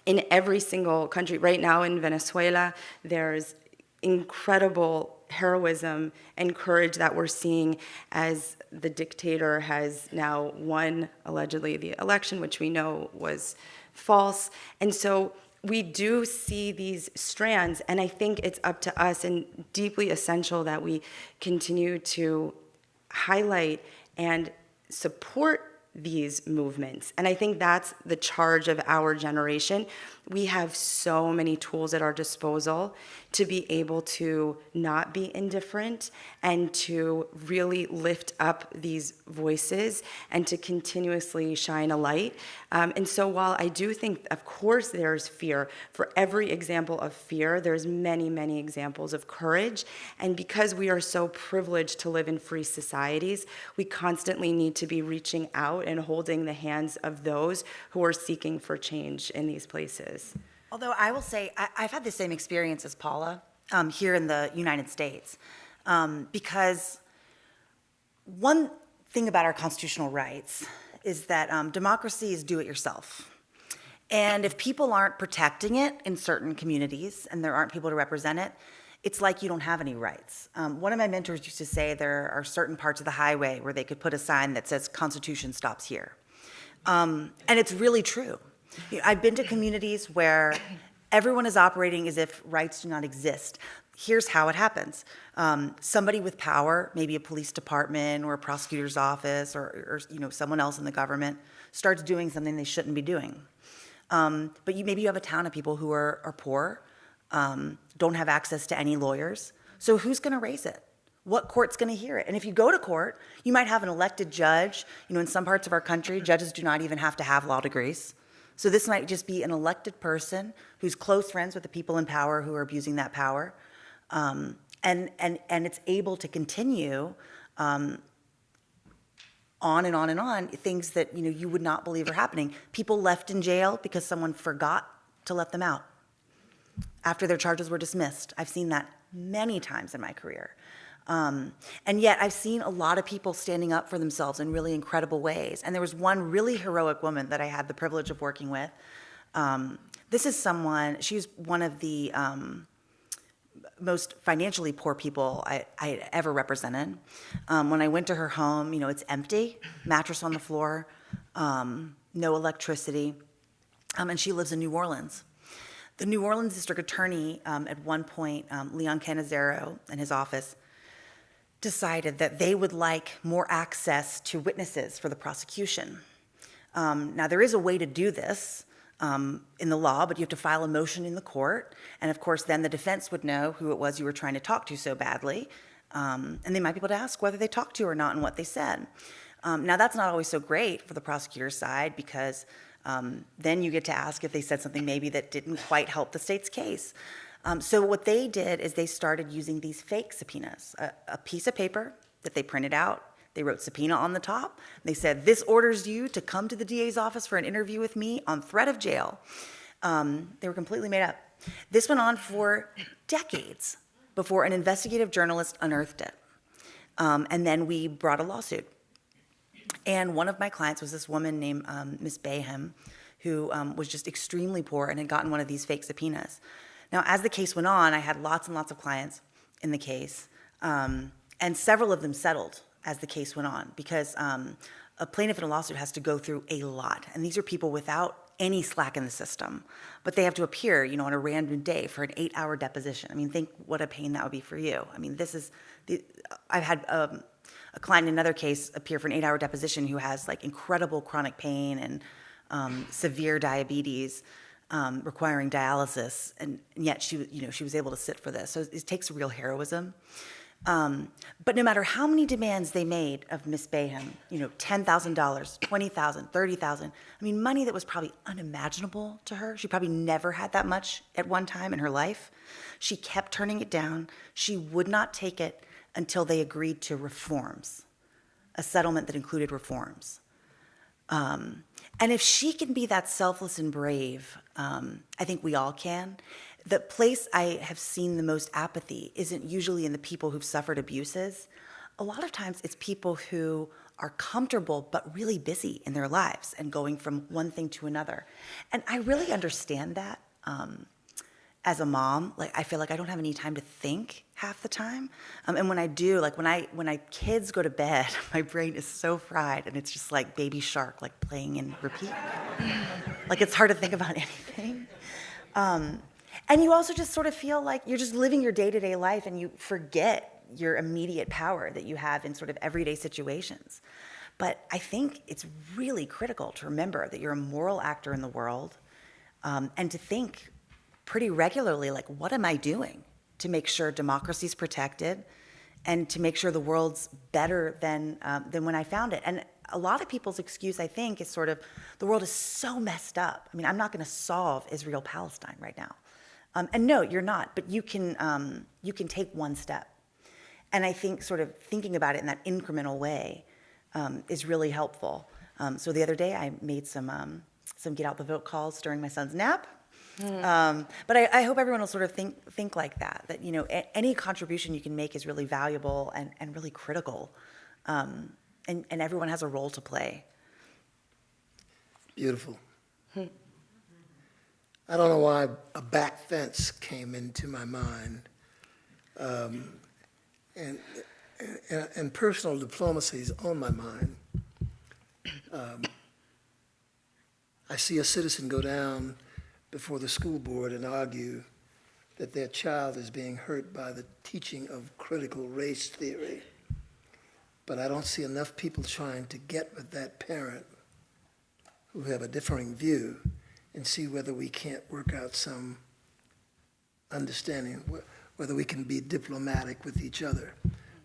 Speaker 7: in every single country, right now in Venezuela, there's incredible heroism and courage that we're seeing as the dictator has now won, allegedly, the election, which we know was false. And so we do see these strands, and I think it's up to us and deeply essential that we continue to highlight and support these movements. And I think that's the charge of our generation. We have so many tools at our disposal to be able to not be indifferent and to really lift up these voices and to continuously shine a light. And so while I do think, of course, there's fear, for every example of fear, there's many, many examples of courage. And because we are so privileged to live in free societies, we constantly need to be reaching out and holding the hands of those who are seeking for change in these places.
Speaker 8: Although I will say, I've had the same experience as Paula here in the United States, because one thing about our constitutional rights is that democracy is do-it-yourself. And if people aren't protecting it in certain communities and there aren't people to represent it, it's like you don't have any rights. One of my mentors used to say there are certain parts of the highway where they could put a sign that says Constitution stops here. And it's really true. You know, I've been to communities where everyone is operating as if rights do not exist. Here's how it happens. Somebody with power, maybe a police department or a prosecutor's office or someone else in the government, starts doing something they shouldn't be doing. But maybe you have a town of people who are poor, don't have access to any lawyers. So who's going to raise it? What court's going to hear it? And if you go to court, you might have an elected judge. In some parts of our country, judges do not even have to have law degrees. So this might just be an elected person who's close friends with the people in power who are abusing that power. And it's able to continue on and on and on, things that you would not believe are happening. People left in jail because someone forgot to let them out after their charges were dismissed. I've seen that many times in my career. And yet I've seen a lot of people standing up for themselves in really incredible ways. And there was one really heroic woman that I had the privilege of working with. This is someone, she's one of the most financially poor people I had ever represented. When I went to her home, it's empty, mattress on the floor, no electricity, and she lives in New Orleans. The New Orleans district attorney, at one point, Leon Canizero and his office, decided that they would like more access to witnesses for the prosecution. Now, there is a way to do this in the law, but you have to file a motion in the court. And of course, then the defense would know who it was you were trying to talk to so badly. And they might be able to ask whether they talked to you or not and what they said. Now, that's not always so great for the prosecutor's side because then you get to ask if they said something maybe that didn't quite help the state's case. So what they did is they started using these fake subpoenas, a piece of paper that they printed out. They wrote subpoena on the top. They said, this orders you to come to the DA's office for an interview with me on threat of jail. They were completely made up. This went on for decades before an investigative journalist unearthed it. And then we brought a lawsuit. And one of my clients was this woman named Miss Bayham, who was just extremely poor and had gotten one of these fake subpoenas. Now, as the case went on, I had lots and lots of clients in the case, and several of them settled as the case went on because a plaintiff in a lawsuit has to go through a lot. And these are people without any slack in the system, but they have to appear, on a random day for an 8-hour deposition. I mean, think what a pain that would be for you. I mean, I've had a client in another case appear for an 8-hour deposition who has incredible chronic pain and severe diabetes, requiring dialysis, and yet she was able to sit for this. So it takes real heroism. But no matter how many demands they made of Miss Bayham, $10,000, $20,000, $30,000, I mean, money that was probably unimaginable to her. She probably never had that much at one time in her life. She kept turning it down. She would not take it until they agreed to reforms, a settlement that included reforms. And if she can be that selfless and brave, I think we all can. the place I have seen the most apathy isn't usually in the people who've suffered abuses. A lot of times it's people who are comfortable but really busy in their lives and going from one thing to another. And I really understand that. As a mom, like I feel like I don't have any time to think half the time. And when I do, like when I kids go to bed, my brain is so fried and it's just like Baby Shark, like playing and repeat. Like it's hard to think about anything. And you also just sort of feel like you're just living your day-to-day life and you forget your immediate power that you have in sort of everyday situations. But I think it's really critical to remember that you're a moral actor in the world, and to think pretty regularly, like, what am I doing to make sure democracy's protected and to make sure the world's better than when I found it? And a lot of people's excuse, I think, is sort of, the world is so messed up. I mean, I'm not going to solve Israel-Palestine right now. And no, you're not, but you can take one step. And I think sort of thinking about it in that incremental way is really helpful. So the other day I made some get out the vote calls during my son's nap. But I hope everyone will sort of think like that you know, any contribution you can make is really valuable and really critical. And everyone has a role to play.
Speaker 6: Beautiful. I don't know why a back fence came into my mind. And personal diplomacy is on my mind. I see a citizen go down before the school board and argue that their child is being hurt by the teaching of critical race theory. But I don't see enough people trying to get with that parent who have a differing view and see whether we can't work out some understanding, whether we can be diplomatic with each other,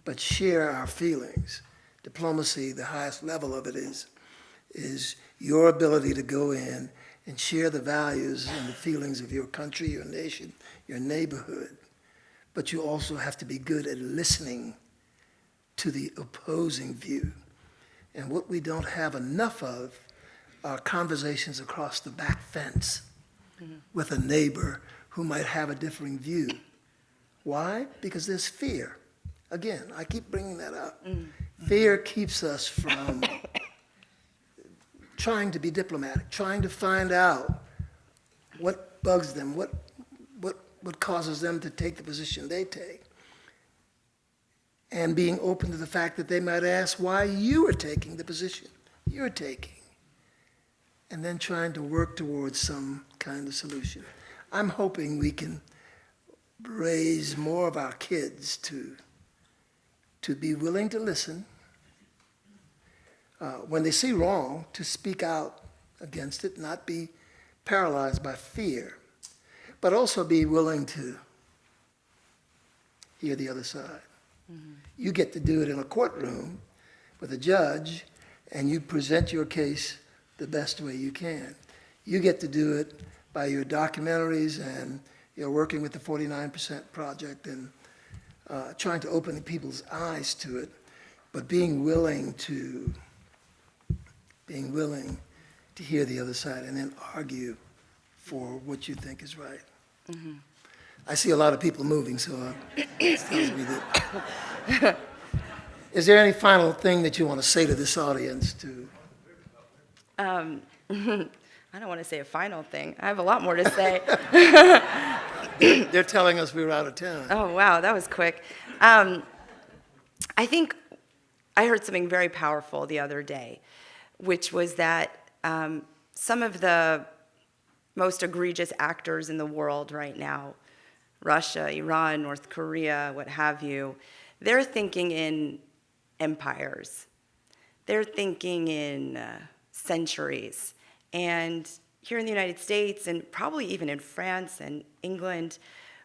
Speaker 6: but share our feelings. Diplomacy, the highest level of it is your ability to go in and share the values and the feelings of your country, your nation, your neighborhood. But you also have to be good at listening to the opposing view. And what we don't have enough of are conversations across the back fence with a neighbor who might have a differing view. Why? Because there's fear. Again, I keep bringing that up. Fear keeps us from trying to be diplomatic, trying to find out what bugs them, what causes them to take the position they take, and being open to the fact that they might ask why you are taking the position you're taking, and then trying to work towards some kind of solution. I'm hoping we can raise more of our kids to be willing to listen, when they see wrong, to speak out against it, not be paralyzed by fear, but also be willing to hear the other side. You get to do it in a courtroom with a judge, and you present your case the best way you can. You get to do it by your documentaries, and you're working with the 49% Project and trying to open people's eyes to it, but being willing to hear the other side and then argue for what you think is right. I see a lot of people moving, so it tells me that. Is there any final thing that you want to say to this audience?
Speaker 7: I don't want to say a final thing. I have a lot more to say.
Speaker 6: They're telling us we were out of town.
Speaker 7: Oh, wow, that was quick. I think I heard something very powerful the other day, which was that some of the most egregious actors in the world right now, Russia, Iran, North Korea, what have you, they're thinking in empires. They're thinking in centuries. And here in the United States, and probably even in France and England,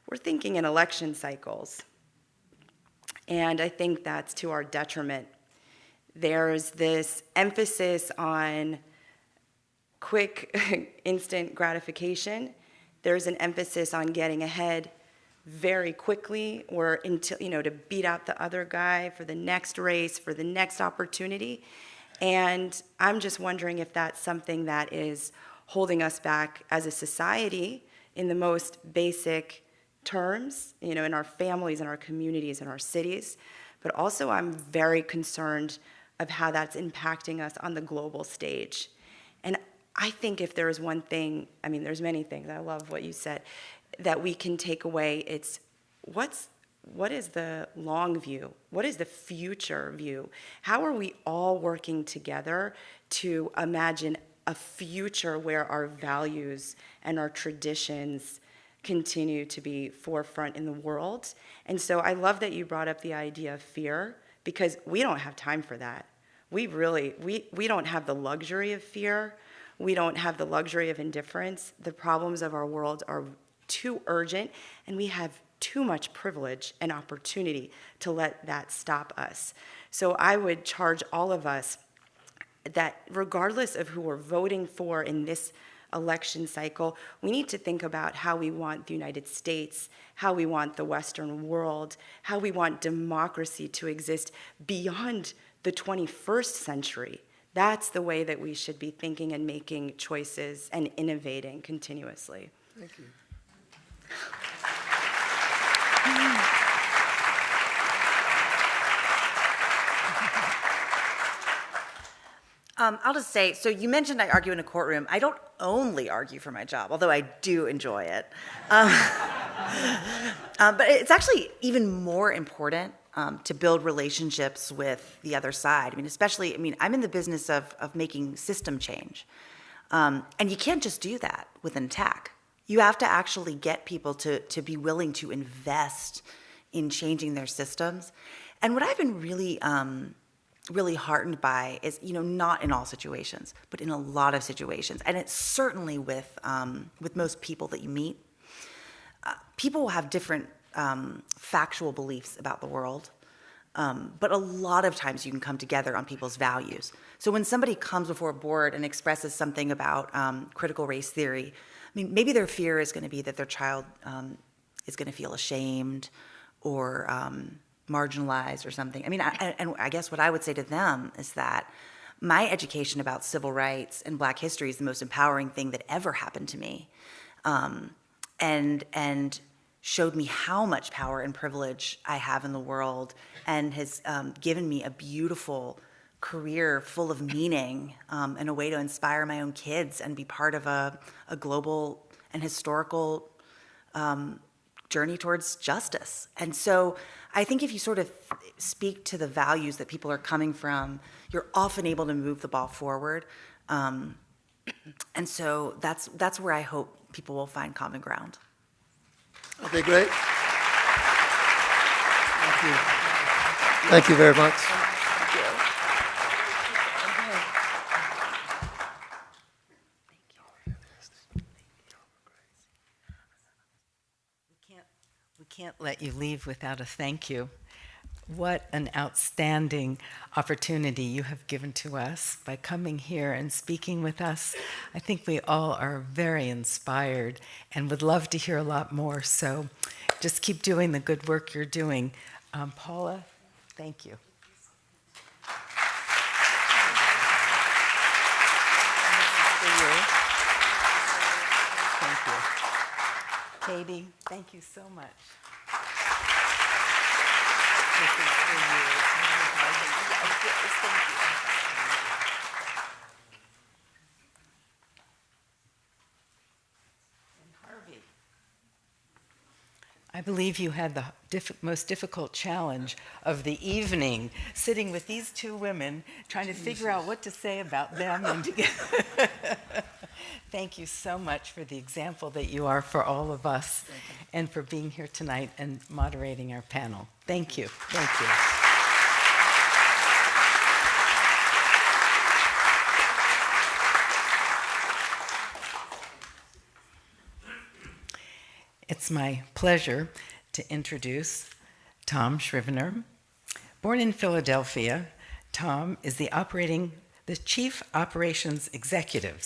Speaker 7: we're thinking in election cycles. And I think that's to our detriment. There's this emphasis on quick, instant gratification. There's an emphasis on getting ahead very quickly, or until, to beat out the other guy for the next race, for the next opportunity. And I'm just wondering if that's something that is holding us back as a society, in the most basic terms, in our families, in our communities, in our cities, but also I'm very concerned of how that's impacting us on the global stage. And I think if there is one thing, there's many things, I love what you said, that we can take away, it's what is the long view? What is the future view? How are we all working together to imagine a future where our values and our traditions continue to be forefront in the world? And so I love that you brought up the idea of fear, because we don't have time for that. We don't have the luxury of fear. We don't have the luxury of indifference. The problems of our world are too urgent, and we have too much privilege and opportunity to let that stop us. So I would charge all of us that regardless of who we're voting for in this election cycle, we need to think about how we want the United States, how we want the Western world, how we want democracy to exist beyond the 21st century. That's the way that we should be thinking and making choices and innovating continuously.
Speaker 6: Thank you.
Speaker 8: I'll just say, so you mentioned I argue in a courtroom. I don't only argue for my job, although I do enjoy it. But it's actually even more important to build relationships with the other side. I'm in the business of making system change. And you can't just do that with an attack. You have to actually get people to be willing to invest in changing their systems. And what I've been really heartened by is, not in all situations, but in a lot of situations, and it's certainly with most people that you meet. People will have different factual beliefs about the world, but a lot of times you can come together on people's values. So when somebody comes before a board and expresses something about critical race theory, maybe their fear is going to be that their child is going to feel ashamed or marginalized or something. And I guess what I would say to them is that my education about civil rights and Black history is the most empowering thing that ever happened to me, and showed me how much power and privilege I have in the world, and has given me a beautiful career full of meaning, and a way to inspire my own kids and be part of a global and historical journey towards justice. And so I think if you sort of speak to the values that people are coming from, you're often able to move the ball forward. And so that's where I hope people will find common ground.
Speaker 6: Okay, great. Thank you. Thank you very much.
Speaker 3: We can't let you leave without a thank you. What an outstanding opportunity you have given to us by coming here and speaking with us. I think we all are very inspired and would love to hear a lot more. So just keep doing the good work you're doing. Paula, thank you. Thank you. Katie, thank you so much. This is for you. Of course, thank you. And Harvey, I believe you had the most difficult challenge of the evening, sitting with these two women, trying to figure out what to say about them. And thank you so much for the example that you are for all of us, and for being here tonight and moderating our panel. Thank you. Thank you. It's my pleasure to introduce Tom Scrivener. Born in Philadelphia, Tom is the Chief Operations Executive,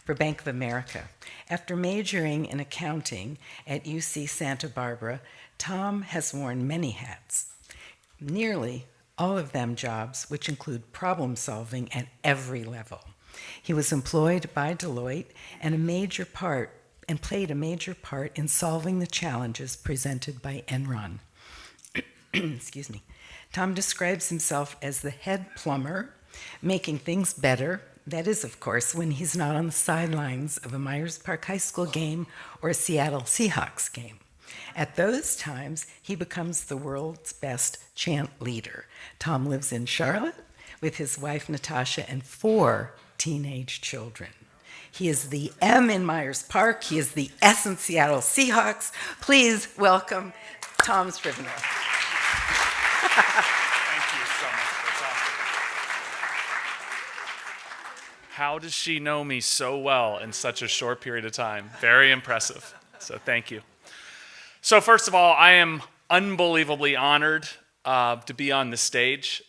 Speaker 3: for Bank of America. After majoring in accounting at UC Santa Barbara, Tom has worn many hats, nearly all of them jobs which include problem solving at every level. He was employed by Deloitte, and a major part and played a major part in solving the challenges presented by Enron. Excuse me. Tom describes himself as the head plumber, making things better. That is, of course, when he's not on the sidelines of a Myers Park High School game or a Seattle Seahawks game. At those times, he becomes the world's best chant leader. Tom lives in Charlotte with his wife, Natasha, and 4 teenage children. He is the M in Myers Park. He is the S in Seattle Seahawks. Please welcome Tom Scrivener.
Speaker 9: Thank you so much. That's awesome. How does she know me so well in such a short period of time? Very impressive. So thank you. So first of all, I am unbelievably honored to be on the stage.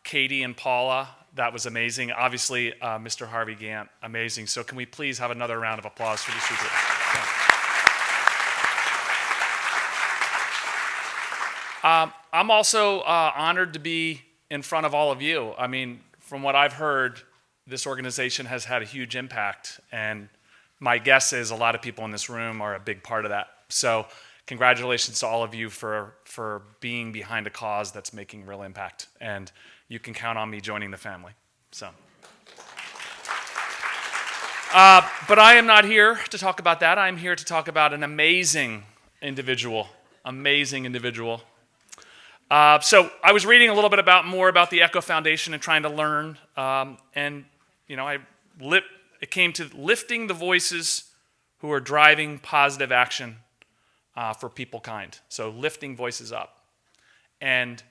Speaker 9: Katie and Paula, that was amazing. Obviously, Mr. Harvey Gantt, amazing. So can we please have another round of applause for these two people? I'm also honored to be in front of all of you. I mean, from what I've heard, this organization has had a huge impact, and my guess is a lot of people in this room are a big part of that. So congratulations to all of you for being behind a cause that's making real impact, and you can count on me joining the family. So, but I am not here to talk about that. I'm here to talk about an amazing individual. So I was reading a little bit more about the Echo Foundation and trying to learn, and you know, it came to lifting the voices who are driving positive action for people kind. So lifting voices up and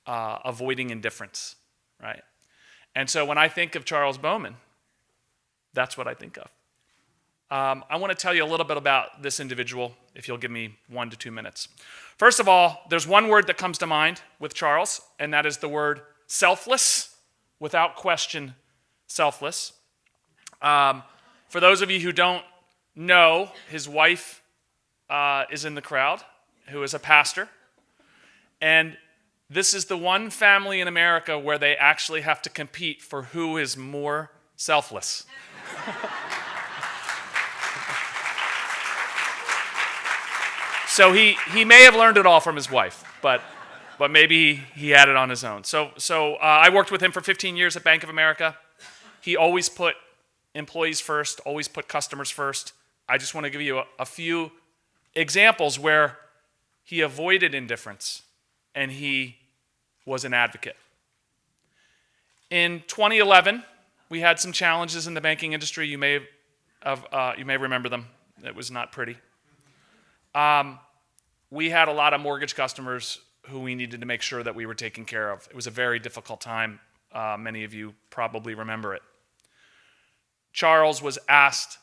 Speaker 9: avoiding indifference, right? And so when I think of Charles Bowman, that's what I think of. I want to tell you a little bit about this individual, if you'll give me 1 to 2 minutes. First of all, there's one word that comes to mind with Charles, and that is the word selfless, without question, selfless. For those of you who don't know, his wife is in the crowd, who is a pastor. And this is the one family in America where they actually have to compete for who is more selfless. So he may have learned it all from his wife, but maybe he had it on his own. So I worked with him for 15 years at Bank of America. He always put employees first, always put customers first. I just want to give you a few examples where he avoided indifference and he was an advocate. In 2011, we had some challenges in the banking industry. You may remember them. It was not pretty. We had a lot of mortgage customers who we needed to make sure that we were taking care of. It was a very difficult time. Many of you probably remember it. Charles was asked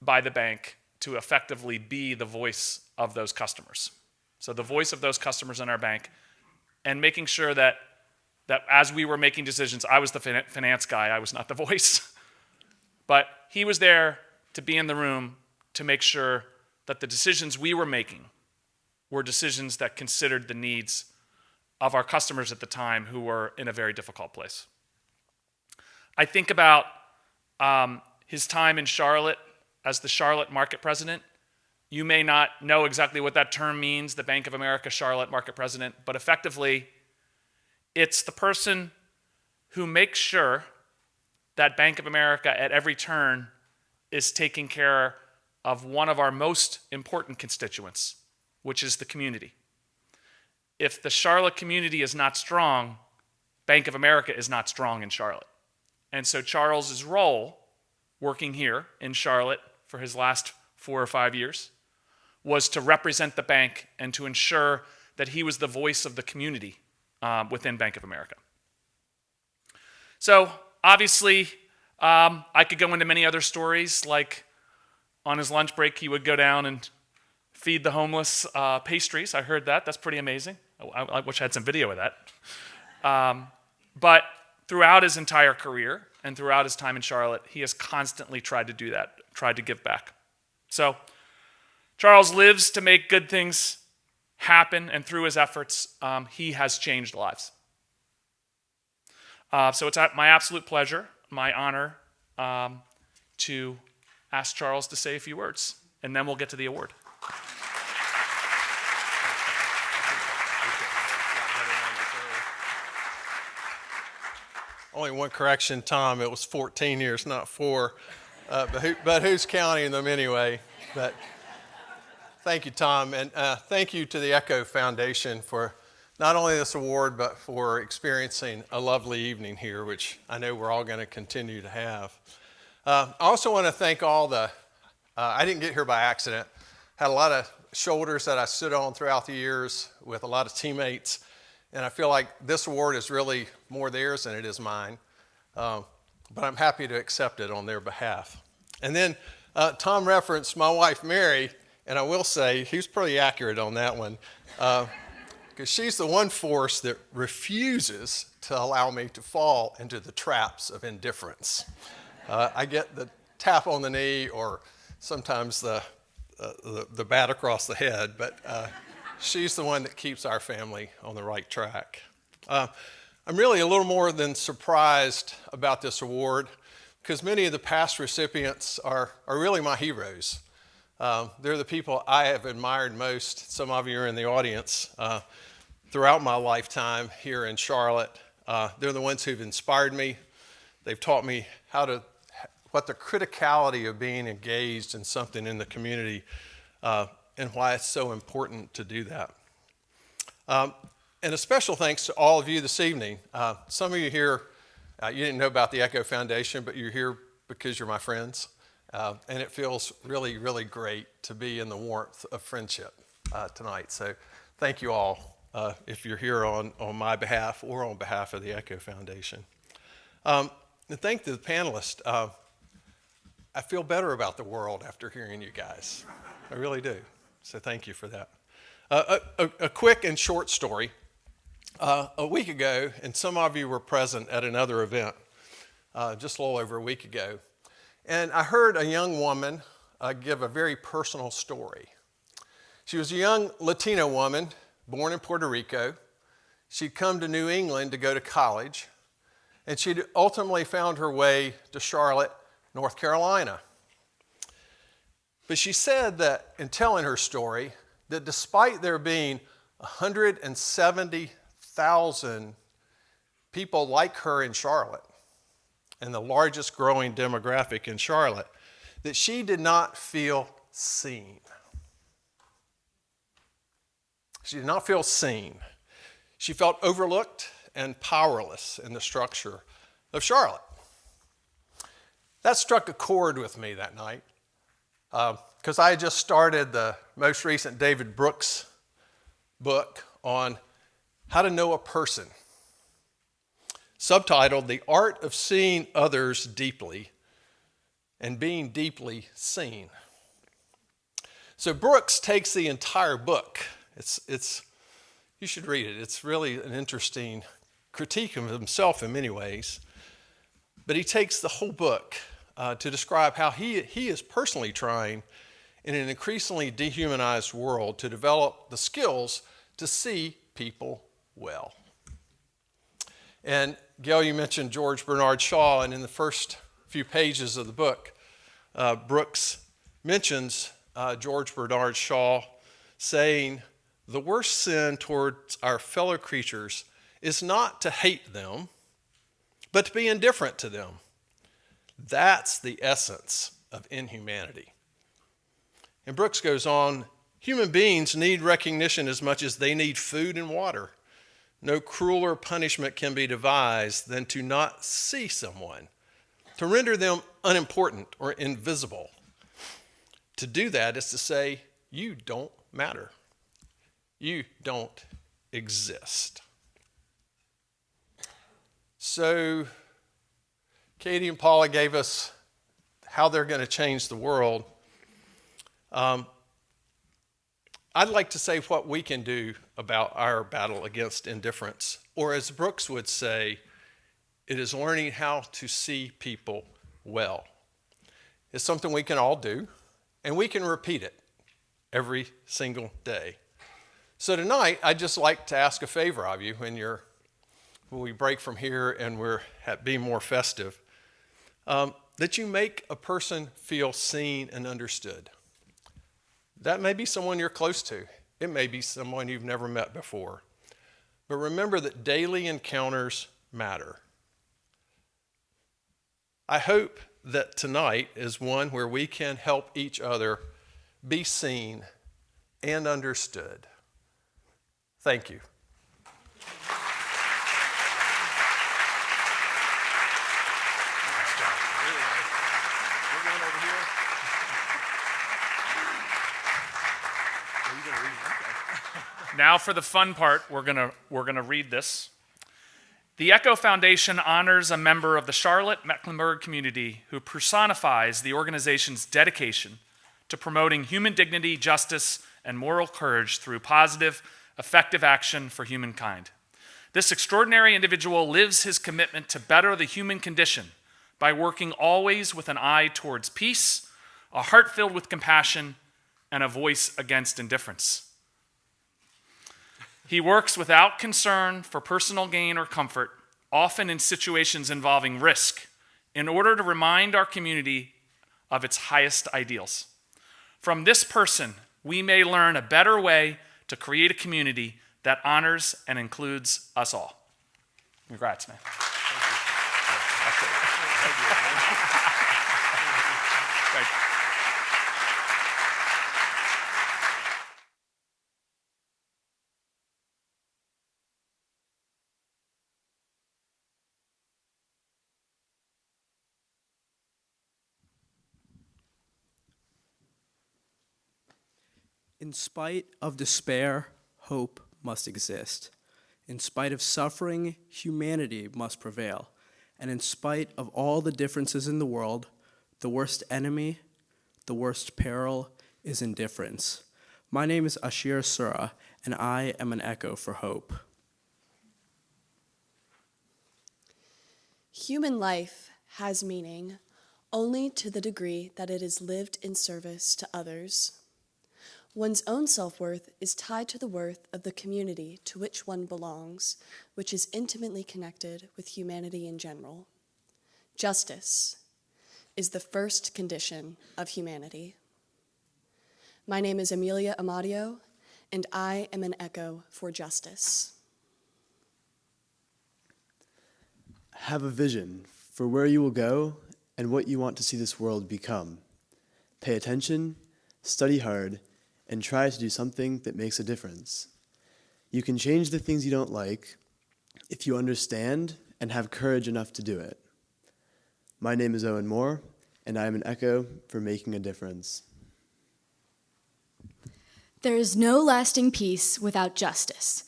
Speaker 9: by the bank to effectively be the voice of those customers. So the voice of those customers in our bank, and making sure that as we were making decisions, I was the finance guy, I was not the voice. But he was there to be in the room to make sure that the decisions we were making were decisions that considered the needs of our customers at the time who were in a very difficult place. I think about his time in Charlotte as the Charlotte market president. You may not know exactly what that term means, the Bank of America Charlotte market president, but effectively, it's the person who makes sure that Bank of America at every turn is taking care of one of our most important constituents, which is the community. If the Charlotte community is not strong, Bank of America is not strong in Charlotte. And so Charles's role, working here in Charlotte for his last 4 or 5 years, was to represent the bank and to ensure that he was the voice of the community within Bank of America. So obviously, I could go into many other stories, like on his lunch break, he would go down and feed the homeless pastries. I heard that. That's pretty amazing. I wish I had some video of that. But throughout his entire career and throughout his time in Charlotte, he has constantly tried to do that, tried to give back. So Charles lives to make good things happen, and through his efforts, he has changed lives. So it's my absolute pleasure, my honor, to ask Charles to say a few words. and then we'll get to the award.
Speaker 10: Only one correction, Tom. It was 14 years, not 4. But who's counting them anyway? But thank you, Tom. And thank you to the Echo Foundation for not only this award, but for experiencing a lovely evening here, which I know we're all going to continue to have. I also want to thank all the, I didn't get here by accident. Had a lot of shoulders that I stood on throughout the years with a lot of teammates. And I feel like this award is really more theirs than it is mine. But I'm happy to accept it on their behalf. And then Tom referenced my wife, Mary, and I will say he was pretty accurate on that one. Because she's the one force that refuses to allow me to fall into the traps of indifference. I get the tap on the knee or sometimes the bat across the head, but she's the one that keeps our family on the right track. I'm really a little more than surprised about this award because many of the past recipients are really my heroes. They're the people I have admired most. Some of you are in the audience throughout my lifetime here in Charlotte. They're the ones who've inspired me. They've taught me what the criticality of being engaged in something in the community and why it's so important to do that. And a special thanks to all of you this evening. Some of you here, you didn't know about the Echo Foundation, but you're here because you're my friends. And it feels really, really great to be in the warmth of friendship tonight. So thank you all if you're here on my behalf or on behalf of the Echo Foundation. And thank the panelists. I feel better about the world after hearing you guys. I really do. So thank you for that. A quick and short story. A week ago, and some of you were present at another event just a little over a week ago, and I heard a young woman give a very personal story. She was a young Latino woman born in Puerto Rico. She'd come to New England to go to college, and she'd ultimately found her way to Charlotte, North Carolina. But she said that in telling her story, that despite there being 170,000 people like her in Charlotte, and the largest growing demographic in Charlotte, that she did not feel seen. She did not feel seen. She felt overlooked and powerless in the structure of Charlotte. That struck a chord with me that night because I had just started the most recent David Brooks book on how to know a person, subtitled The Art of Seeing Others Deeply and Being Deeply Seen. So Brooks takes the entire book. You should read it. It's really an interesting critique of himself in many ways. But he takes the whole book to describe how he is personally trying in an increasingly dehumanized world to develop the skills to see people well. And Gail, you mentioned George Bernard Shaw, and in the first few pages of the book, Brooks mentions George Bernard Shaw saying, "The worst sin towards our fellow creatures is not to hate them, but to be indifferent to them. That's the essence of inhumanity." And Brooks goes on, "Human beings need recognition as much as they need food and water. No crueler punishment can be devised than to not see someone, to render them unimportant or invisible. To do that is to say, you don't matter. You don't exist." So Katie and Paula gave us how they're going to change the world. I'd like to say what we can do about our battle against indifference, or as Brooks would say, it is learning how to see people well. It's something we can all do, and we can repeat it every single day. So tonight, I'd just like to ask a favor of you when we break from here and we're being more festive, that you make a person feel seen and understood. That may be someone you're close to. It may be someone you've never met before. But remember that daily encounters matter. I hope that tonight is one where we can help each other be seen and understood. Thank you.
Speaker 9: Now for the fun part, we're gonna read this. The Echo Foundation honors a member of the Charlotte-Mecklenburg community who personifies the organization's dedication to promoting human dignity, justice, and moral courage through positive, effective action for humankind. This extraordinary individual lives his commitment to better the human condition by working always with an eye towards peace, a heart filled with compassion, and a voice against indifference. He works without concern for personal gain or comfort, often in situations involving risk, in order to remind our community of its highest ideals. From this person, we may learn a better way to create a community that honors and includes us all. Congrats, man. Thank you.
Speaker 11: In spite of despair, hope must exist. In spite of suffering, humanity must prevail. And in spite of all the differences in the world, the worst enemy, the worst peril is indifference. My name is Ashir Sura, and I am an echo for hope.
Speaker 12: Human life has meaning only to the degree that it is lived in service to others. One's own self-worth is tied to the worth of the community to which one belongs, which is intimately connected with humanity in general. Justice is the first condition of humanity. My name is Amelia Amadio, and I am an echo for justice.
Speaker 13: Have a vision for where you will go and what you want to see this world become. Pay attention, study hard, and try to do something that makes a difference. You can change the things you don't like if you understand and have courage enough to do it. My name is Owen Moore, and I am an echo for making a difference.
Speaker 14: There is no lasting peace without justice,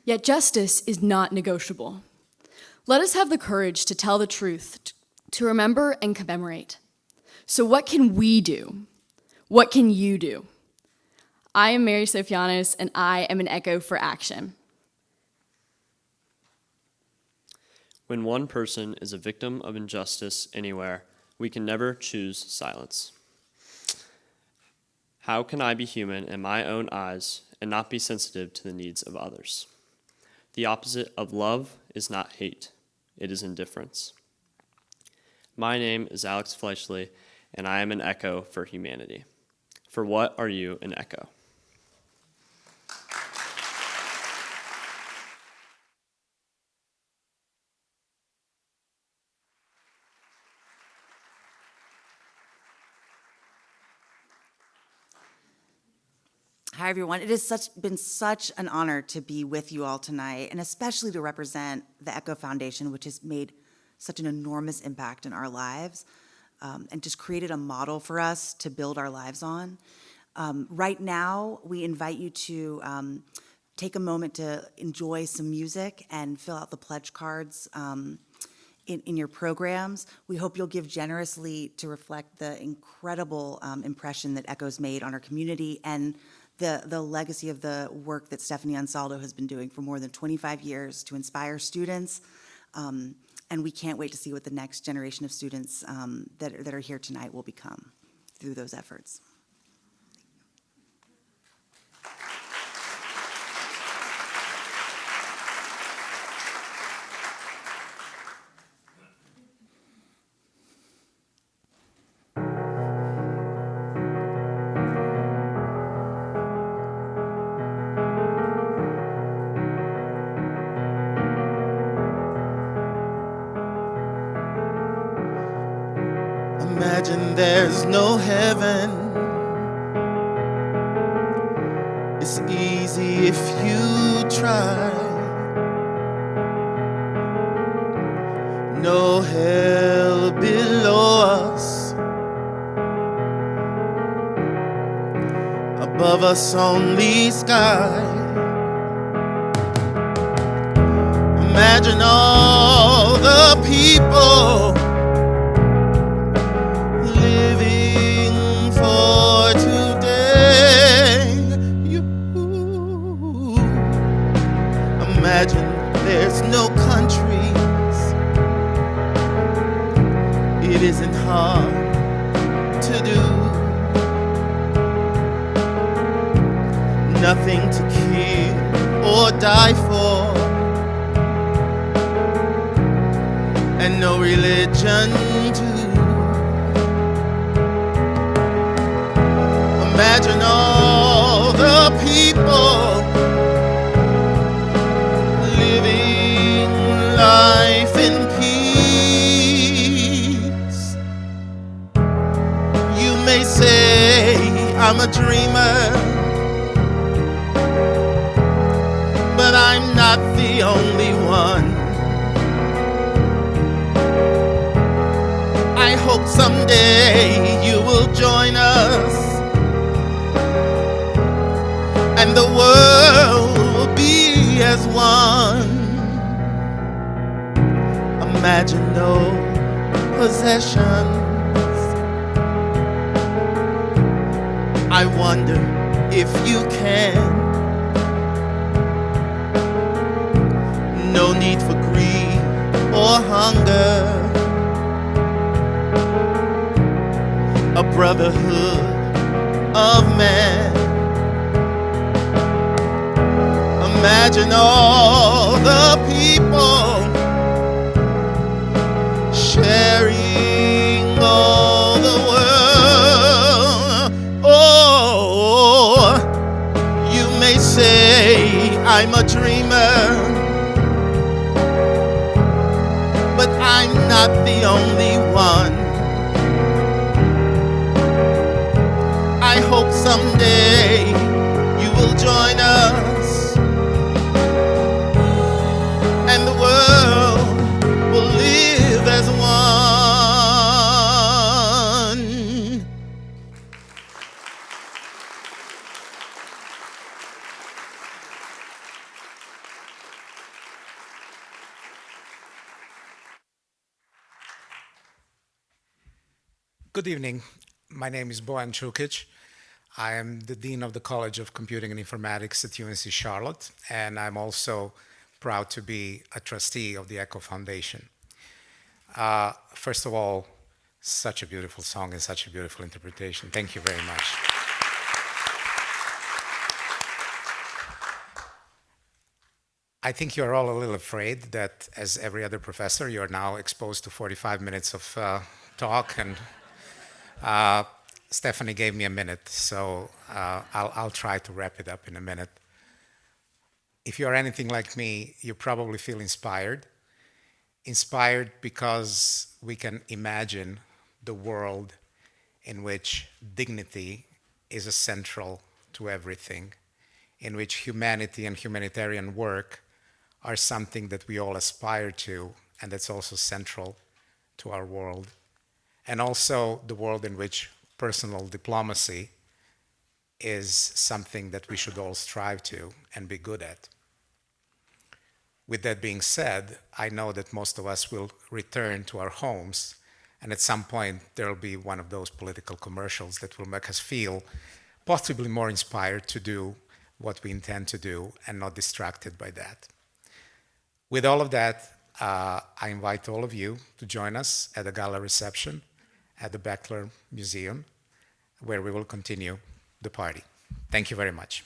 Speaker 14: yet justice is not negotiable. Let us have the courage to tell the truth, to remember and commemorate. So what can we do? What can you do? I am Mary Sofianos, and I am an echo for action.
Speaker 15: When one person is a victim of injustice anywhere, we can never choose silence. How can I be human in my own eyes and not be sensitive to the needs of others? The opposite of love is not hate, it is indifference. My name is Alex Fleishley, and I am an echo for humanity. For what are you an echo?
Speaker 8: Hi, everyone. It has been such an honor to be with you all tonight, and especially to represent the Echo Foundation, which has made such an enormous impact in our lives and just created a model for us to build our lives on. Right now, we invite you to take a moment to enjoy some music and fill out the pledge cards in your programs. We hope you'll give generously to reflect the incredible impression that Echo's made on our community and the legacy of the work that Stephanie Ansaldo has been doing for more than 25 years to inspire students. And we can't wait to see what the next generation of students that are here tonight will become through those efforts.
Speaker 16: Imagine there's no heaven. It's easy if you try. No hell below us. Above us only sky. Imagine all the people living for today. Imagine there's no countries. It isn't hard to do. Nothing to kill or die for. And no religion too. Imagine all the people living life in peace. You may say I'm a dreamer, but I'm not the only one. I hope someday you will join us, and the world will be as one. Imagine no possessions. I wonder if you can. No need for greed or hunger. A brotherhood of man. Imagine all the people sharing all the world. Oh, you may say I'm a dreamer, but I'm not the only one. I hope someday you will join us, and the world will live as one.
Speaker 17: Good evening. My name is Bojan Čukić. I am the Dean of the College of Computing and Informatics at UNC Charlotte, and I'm also proud to be a trustee of the Echo Foundation. First of all, such a beautiful song and such a beautiful interpretation. Thank you very much. I think you're all a little afraid that, as every other professor, you're now exposed to 45 minutes of talk, and Stephanie gave me a minute, so I'll try to wrap it up in a minute. If you're anything like me, you probably feel inspired. Inspired because we can imagine the world in which dignity is essential to everything, in which humanity and humanitarian work are something that we all aspire to, and that's also central to our world. And also the world in which personal diplomacy is something that we should all strive to and be good at. With that being said, I know that most of us will return to our homes, and at some point there will be one of those political commercials that will make us feel possibly more inspired to do what we intend to do and not distracted by that. With all of that, I invite all of you to join us at the gala reception at the Beckler Museum, where we will continue the party. Thank you very much.